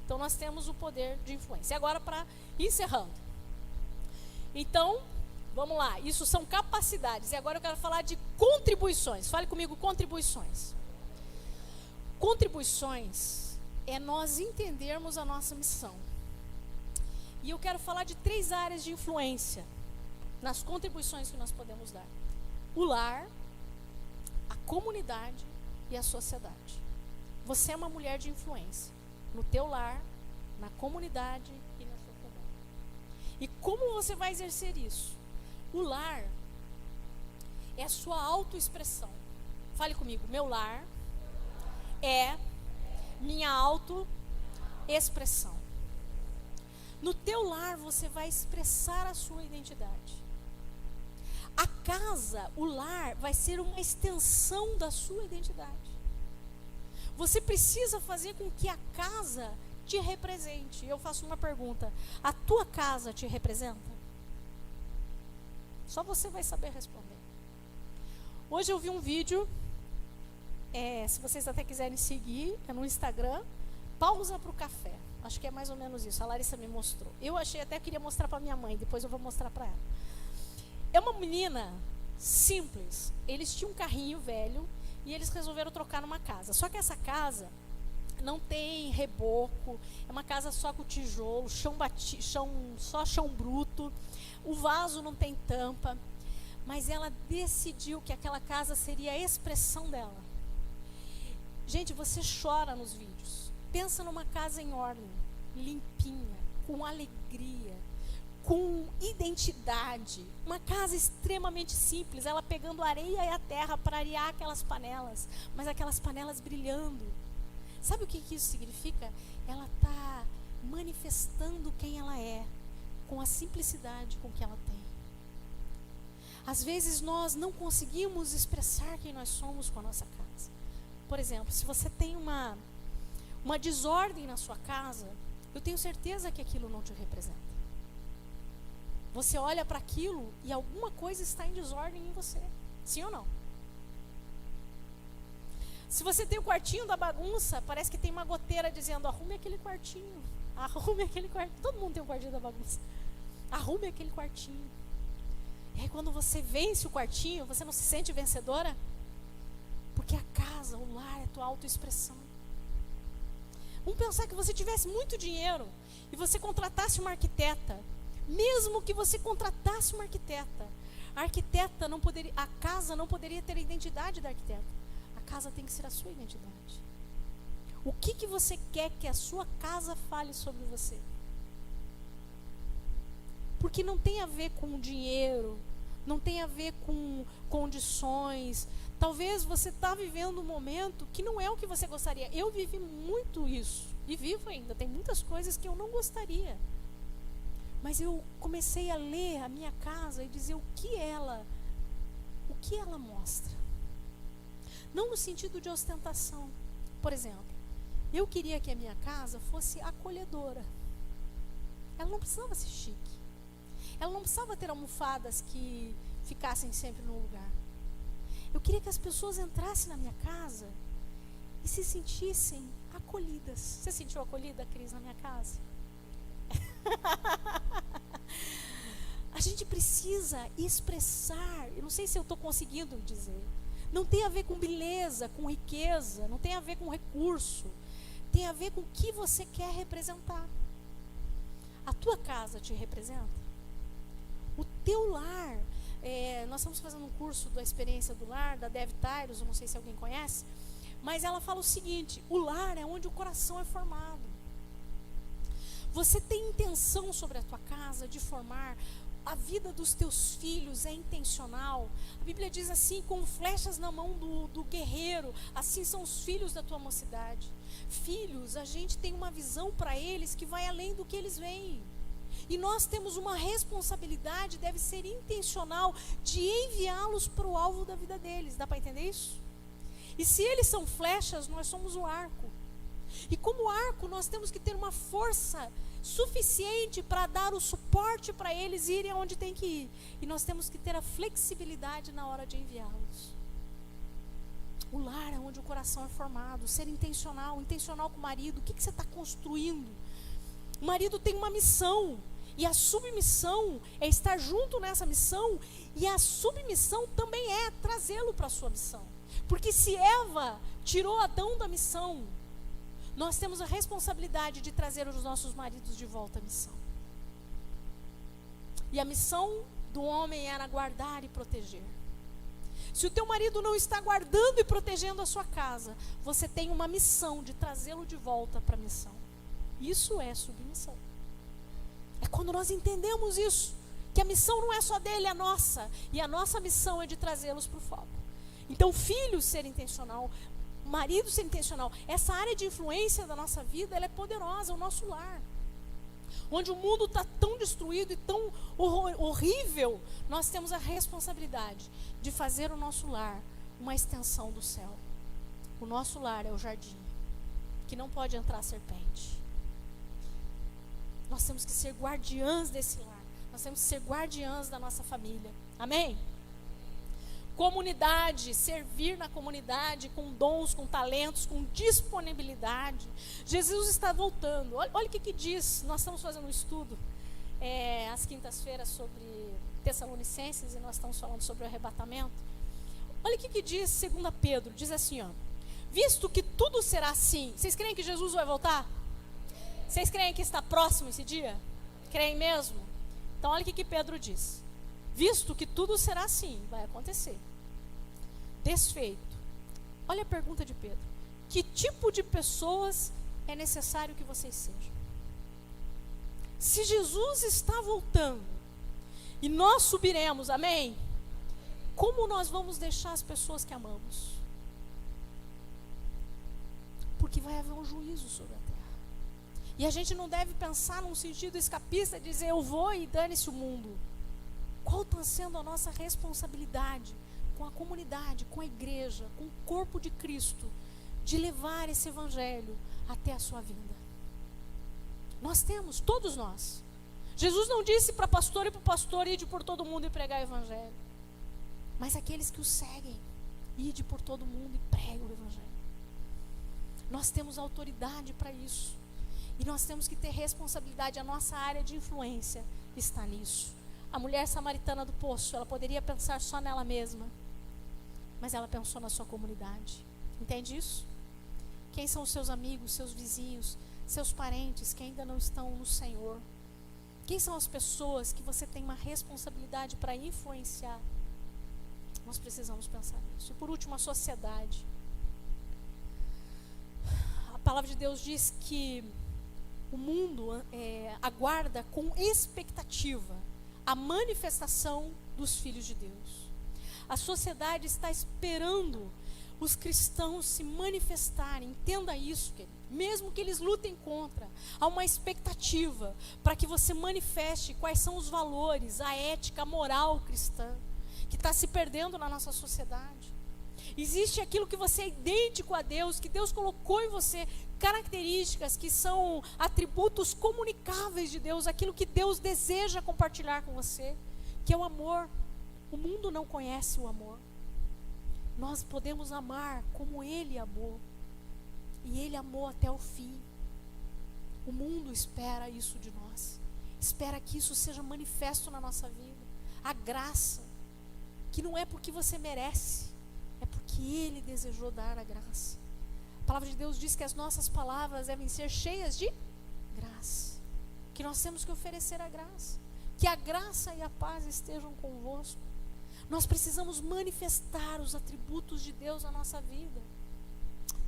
Então nós temos o poder de influência. E agora, para encerrando. Então, vamos lá, isso são capacidades. E agora eu quero falar de contribuições. Fale comigo, contribuições. Contribuições é nós entendermos a nossa missão. E eu quero falar de 3 áreas de influência nas contribuições que nós podemos dar: o lar, a comunidade e a sociedade. Você é uma mulher de influência no teu lar, na comunidade e na sociedade. E como você vai exercer isso? O lar, é a sua autoexpressão. Fale comigo, meu lar é minha autoexpressão. No teu lar você vai expressar a sua identidade. A casa, o lar, vai ser uma extensão da sua identidade. Você precisa fazer com que a casa te represente. Eu faço uma pergunta: a tua casa te representa? Só você vai saber responder. Hoje eu vi um vídeo, se vocês até quiserem seguir, é no Instagram, Pausa para o Café. Acho que é mais ou menos isso, a Larissa me mostrou. Eu achei, até queria mostrar para minha mãe, depois eu vou mostrar para ela. É uma menina simples. Eles tinham um carrinho velho e eles resolveram trocar numa casa. Só que essa casa não tem reboco, é uma casa só com tijolo, só chão bruto, o vaso não tem tampa. Mas ela decidiu que aquela casa seria a expressão dela. Gente, você chora nos vídeos. Pensa numa casa em ordem, limpinha, com alegria, com identidade. Uma casa extremamente simples, ela pegando a areia e a terra para arear aquelas panelas, mas aquelas panelas brilhando. Sabe o que isso significa? Ela está manifestando quem ela é, com a simplicidade com que ela tem. Às vezes nós não conseguimos expressar quem nós somos com a nossa casa. Por exemplo, se você tem uma desordem na sua casa, eu tenho certeza que aquilo não te representa. Você olha para aquilo e alguma coisa está em desordem em você. Sim ou não? Se você tem o quartinho da bagunça, parece que tem uma goteira dizendo: arrume aquele quartinho, arrume aquele quartinho. Todo mundo tem um quartinho da bagunça. Arrume aquele quartinho. E aí quando você vence o quartinho, você não se sente vencedora? Porque a casa, o lar, é a tua autoexpressão. Vamos pensar que você tivesse muito dinheiro e você contratasse uma arquiteta. Mesmo que você contratasse uma arquiteta, a casa não poderia ter a identidade da arquiteta. A casa tem que ser a sua identidade. O que você quer que a sua casa fale sobre você? Porque não tem a ver com dinheiro, não tem a ver com condições. Talvez você está vivendo um momento que não é o que você gostaria. Eu vivi muito isso, e vivo ainda. Tem muitas coisas que eu não gostaria. Mas eu comecei a ler a minha casa e dizer o que ela mostra. Não no sentido de ostentação. Por exemplo, eu queria que a minha casa fosse acolhedora. Ela não precisava ser chique. Ela não precisava ter almofadas que ficassem sempre no lugar. Eu queria que as pessoas entrassem na minha casa e se sentissem acolhidas. Você sentiu acolhida, Cris, na minha casa? A gente precisa expressar. Eu não sei se eu estou conseguindo dizer. Não tem a ver com beleza, com riqueza, não tem a ver com recurso. Tem a ver com o que você quer representar. A tua casa te representa? O teu lar. Nós estamos fazendo um curso da experiência do lar, da Dev Tyros, eu não sei se alguém conhece, mas ela fala o seguinte: o lar é onde o coração é formado. Você tem intenção sobre a tua casa de formar. A vida dos teus filhos é intencional. A Bíblia diz assim: como flechas na mão do guerreiro, assim são os filhos da tua mocidade. Filhos, a gente tem uma visão para eles que vai além do que eles veem. E nós temos uma responsabilidade, deve ser intencional, de enviá-los para o alvo da vida deles. Dá para entender isso? E se eles são flechas, nós somos o arco. E como arco, nós temos que ter uma força suficiente para dar o suporte para eles irem aonde tem que ir. E nós temos que ter a flexibilidade na hora de enviá-los. O lar é onde o coração é formado. Ser intencional com o marido. O que você está construindo? O marido tem uma missão. E a submissão é estar junto nessa missão. E a submissão também é trazê-lo para a sua missão. Porque se Eva tirou Adão da missão, nós temos a responsabilidade de trazer os nossos maridos de volta à missão. E a missão do homem era guardar e proteger. Se o teu marido não está guardando e protegendo a sua casa, você tem uma missão de trazê-lo de volta para a missão. Isso é submissão. É quando nós entendemos isso, que a missão não é só dele, é nossa. E a nossa missão é de trazê-los para o foco. Então, filhos ser intencional, marido ser intencional. Essa área de influência da nossa vida, ela é poderosa, o nosso lar. Onde o mundo está tão destruído e tão horrível, nós temos a responsabilidade de fazer o nosso lar uma extensão do céu. O nosso lar é o jardim, que não pode entrar serpente. Nós temos que ser guardiãs desse lar. Nós temos que ser guardiãs da nossa família. Amém? Comunidade, servir na comunidade com dons, com talentos, com disponibilidade. Jesus está voltando. Olha o que diz. Nós estamos fazendo um estudo às quintas-feiras sobre Tessalonicenses, e nós estamos falando sobre o arrebatamento. Olha o que diz 2 Pedro. Diz assim, ó: visto que tudo será assim. Vocês creem que Jesus vai voltar? Vocês creem que está próximo esse dia? Creem mesmo? Então olha o que Pedro diz. Visto que tudo será assim, vai acontecer. Desfeito. Olha a pergunta de Pedro. Que tipo de pessoas é necessário que vocês sejam? Se Jesus está voltando e nós subiremos, amém? Como nós vamos deixar as pessoas que amamos? Porque vai haver um juízo sobre a terra. E a gente não deve pensar num sentido escapista, dizer eu vou e dane-se o mundo. Qual está sendo a nossa responsabilidade com a comunidade, com a igreja, com o corpo de Cristo, de levar esse evangelho até a sua vinda? Nós temos, todos nós. Jesus não disse para pastor e para o pastor ide por todo mundo e pregar o evangelho. Mas aqueles que o seguem, ide por todo mundo e pregue o evangelho. Nós temos autoridade para isso. E nós temos que ter responsabilidade. A nossa área de influência está nisso. A mulher samaritana do poço, ela poderia pensar só nela mesma, mas ela pensou na sua comunidade. Entende isso? Quem são os seus amigos, seus vizinhos, seus parentes que ainda não estão no Senhor? Quem são as pessoas que você tem uma responsabilidade para influenciar? Nós precisamos pensar nisso. E por último, a sociedade. A palavra de Deus diz que o mundo aguarda com expectativa a manifestação dos filhos de Deus. A sociedade está esperando os cristãos se manifestarem. Entenda isso, querido. Mesmo que eles lutem contra, há uma expectativa para que você manifeste quais são os valores, a ética, a moral cristã, que está se perdendo na nossa sociedade. Existe aquilo que você é idêntico a Deus, que Deus colocou em você, características que são atributos comunicáveis de Deus, aquilo que Deus deseja compartilhar com você, que é o amor. O mundo não conhece o amor. Nós podemos amar como Ele amou, e Ele amou até o fim. O mundo espera isso de nós, espera que isso seja manifesto na nossa vida. A graça, que não é porque você merece, é porque Ele desejou dar a graça. A palavra de Deus diz que as nossas palavras devem ser cheias de graça, que nós temos que oferecer a graça, que a graça e a paz estejam convosco. Nós precisamos manifestar os atributos de Deus na nossa vida.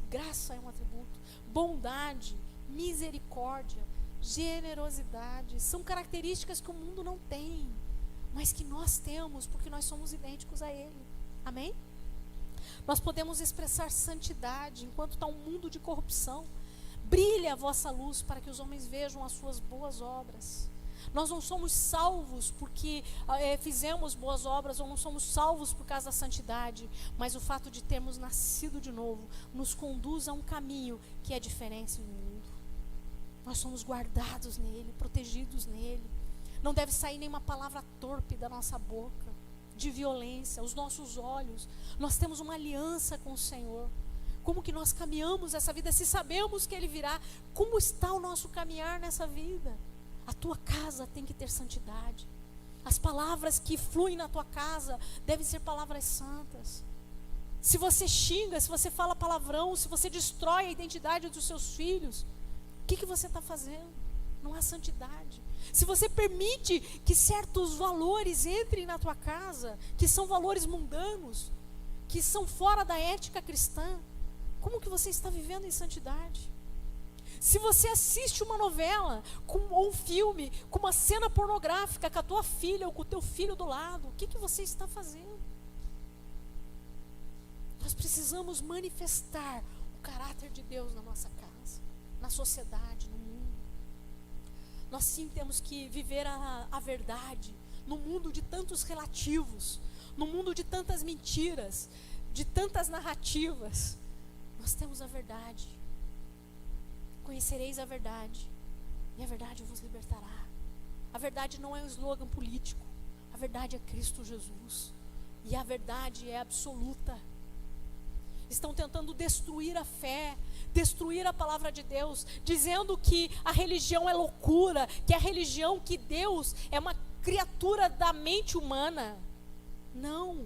Graça é um atributo, bondade, misericórdia, generosidade, são características que o mundo não tem, mas que nós temos porque nós somos idênticos a Ele. Amém? Nós podemos expressar santidade enquanto está um mundo de corrupção. Brilhe a vossa luz para que os homens vejam as suas boas obras. Nós não somos salvos porque fizemos boas obras, ou não somos salvos por causa da santidade, mas o fato de termos nascido de novo nos conduz a um caminho que é diferente do mundo. Nós somos guardados nele, protegidos nele. Não deve sair nenhuma palavra torpe da nossa boca, de violência. Os nossos olhos, nós temos uma aliança com o Senhor. Como que nós caminhamos essa vida, se sabemos que Ele virá? Como está o nosso caminhar nessa vida? A tua casa tem que ter santidade. As palavras que fluem na tua casa devem ser palavras santas. Se você xinga, se você fala palavrão, se você destrói a identidade dos seus filhos, o que você está fazendo? Não há santidade. Se você permite que certos valores entrem na tua casa, que são valores mundanos, que são fora da ética cristã, como que você está vivendo em santidade? Se você assiste uma novela ou um filme com uma cena pornográfica com a tua filha ou com o teu filho do lado, o que você está fazendo? Nós precisamos manifestar o caráter de Deus na nossa casa, na sociedade, no mundo. Nós sim temos que viver a verdade no mundo de tantos relativos, no mundo de tantas mentiras, de tantas narrativas. Nós temos a verdade. Conhecereis a verdade, e a verdade vos libertará. A verdade não é um slogan político. A verdade é Cristo Jesus. E a verdade é absoluta. Estão tentando destruir a fé, destruir a palavra de Deus, dizendo que a religião é loucura, que a religião, que Deus é uma criatura da mente humana. Não,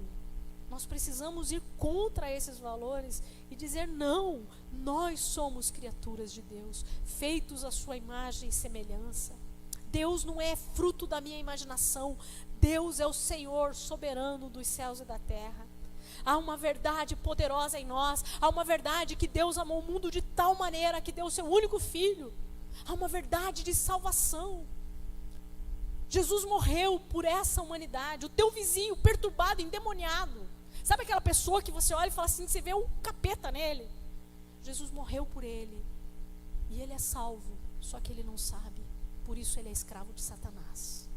nós precisamos ir contra esses valores e dizer não, nós somos criaturas de Deus, feitos à sua imagem e semelhança. Deus não é fruto da minha imaginação, Deus é o Senhor soberano dos céus e da terra. Há uma verdade poderosa em nós, há uma verdade que Deus amou o mundo de tal maneira que deu o seu único filho. Há uma verdade de salvação. Jesus morreu por essa humanidade. O teu vizinho perturbado, endemoniado, sabe aquela pessoa que você olha e fala assim, você vê um capeta nele? Jesus morreu por ele, e ele é salvo, só que ele não sabe, por isso ele é escravo de Satanás.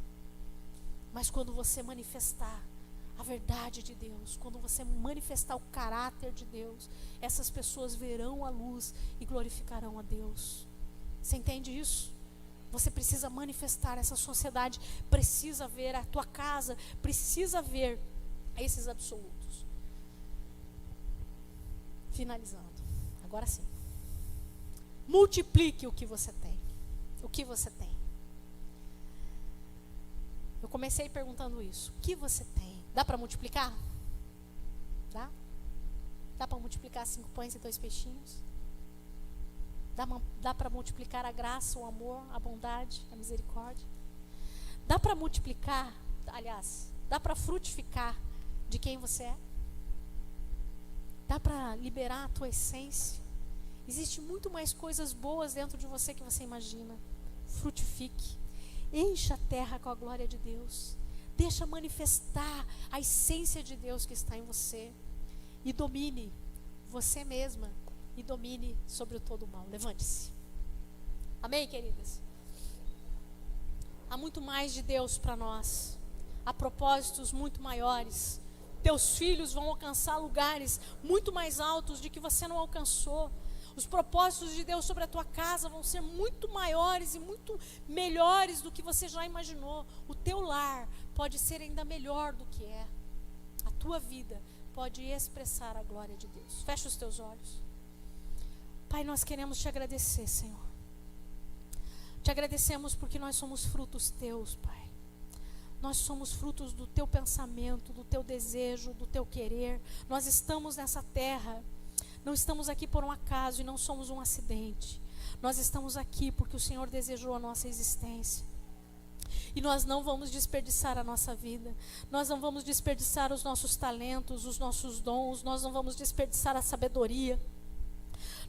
Mas quando você manifestar a verdade de Deus, quando você manifestar o caráter de Deus, essas pessoas verão a luz e glorificarão a Deus. Você entende isso? Você precisa manifestar, essa sociedade precisa ver, a tua casa precisa ver esses absolutos. Finalizando, agora sim. Multiplique o que você tem. O que você tem? Eu comecei perguntando isso. O que você tem? Dá para multiplicar? Dá? Dá para multiplicar 5 pães e 2 peixinhos? Dá para multiplicar a graça, o amor, a bondade, a misericórdia? Dá para multiplicar, aliás, dá para frutificar de quem você é? Dá para liberar a tua essência? Existe muito mais coisas boas dentro de você que você imagina. Frutifique. Encha a terra com a glória de Deus. Deixa manifestar a essência de Deus que está em você. E domine você mesma. E domine sobre o todo o mal. Levante-se. Amém, queridas? Há muito mais de Deus para nós. Há propósitos muito maiores. Teus filhos vão alcançar lugares muito mais altos de que você não alcançou. Os propósitos de Deus sobre a tua casa vão ser muito maiores e muito melhores do que você já imaginou. O teu lar pode ser ainda melhor do que é. A tua vida pode expressar a glória de Deus. Fecha os teus olhos. Pai, nós queremos te agradecer, Senhor. Te agradecemos porque nós somos frutos teus, Pai. Nós somos frutos do teu pensamento, do teu desejo, do teu querer. Nós estamos nessa terra. Não estamos aqui por um acaso e não somos um acidente. Nós estamos aqui porque o Senhor desejou a nossa existência. E nós não vamos desperdiçar a nossa vida. Nós não vamos desperdiçar os nossos talentos, os nossos dons. Nós não vamos desperdiçar a sabedoria.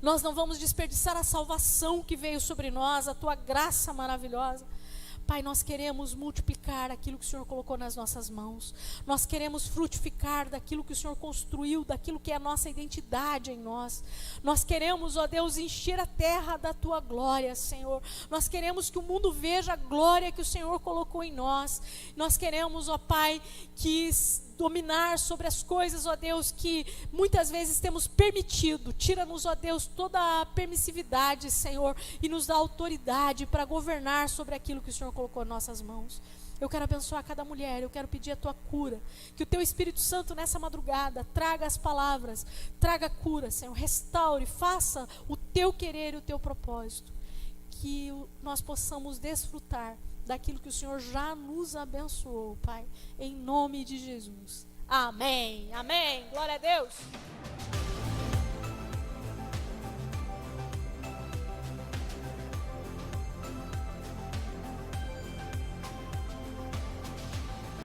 Nós não vamos desperdiçar a salvação que veio sobre nós, a tua graça maravilhosa. Pai, nós queremos multiplicar aquilo que o Senhor colocou nas nossas mãos. Nós queremos frutificar daquilo que o Senhor construiu, daquilo que é a nossa identidade em nós. Nós queremos, ó Deus, encher a terra da tua glória, Senhor. Nós queremos que o mundo veja a glória que o Senhor colocou em nós. Nós queremos, ó Pai, que dominar sobre as coisas, ó Deus, que muitas vezes temos permitido. Tira-nos, ó Deus, toda a permissividade, Senhor, e nos dá autoridade para governar sobre aquilo que o Senhor colocou em nossas mãos. Eu quero abençoar cada mulher, eu quero pedir a tua cura, que o teu Espírito Santo nessa madrugada traga as palavras, traga cura, Senhor, restaure, faça o teu querer e o teu propósito, que nós possamos desfrutar daquilo que o Senhor já nos abençoou, Pai, em nome de Jesus. Amém, amém, glória a Deus.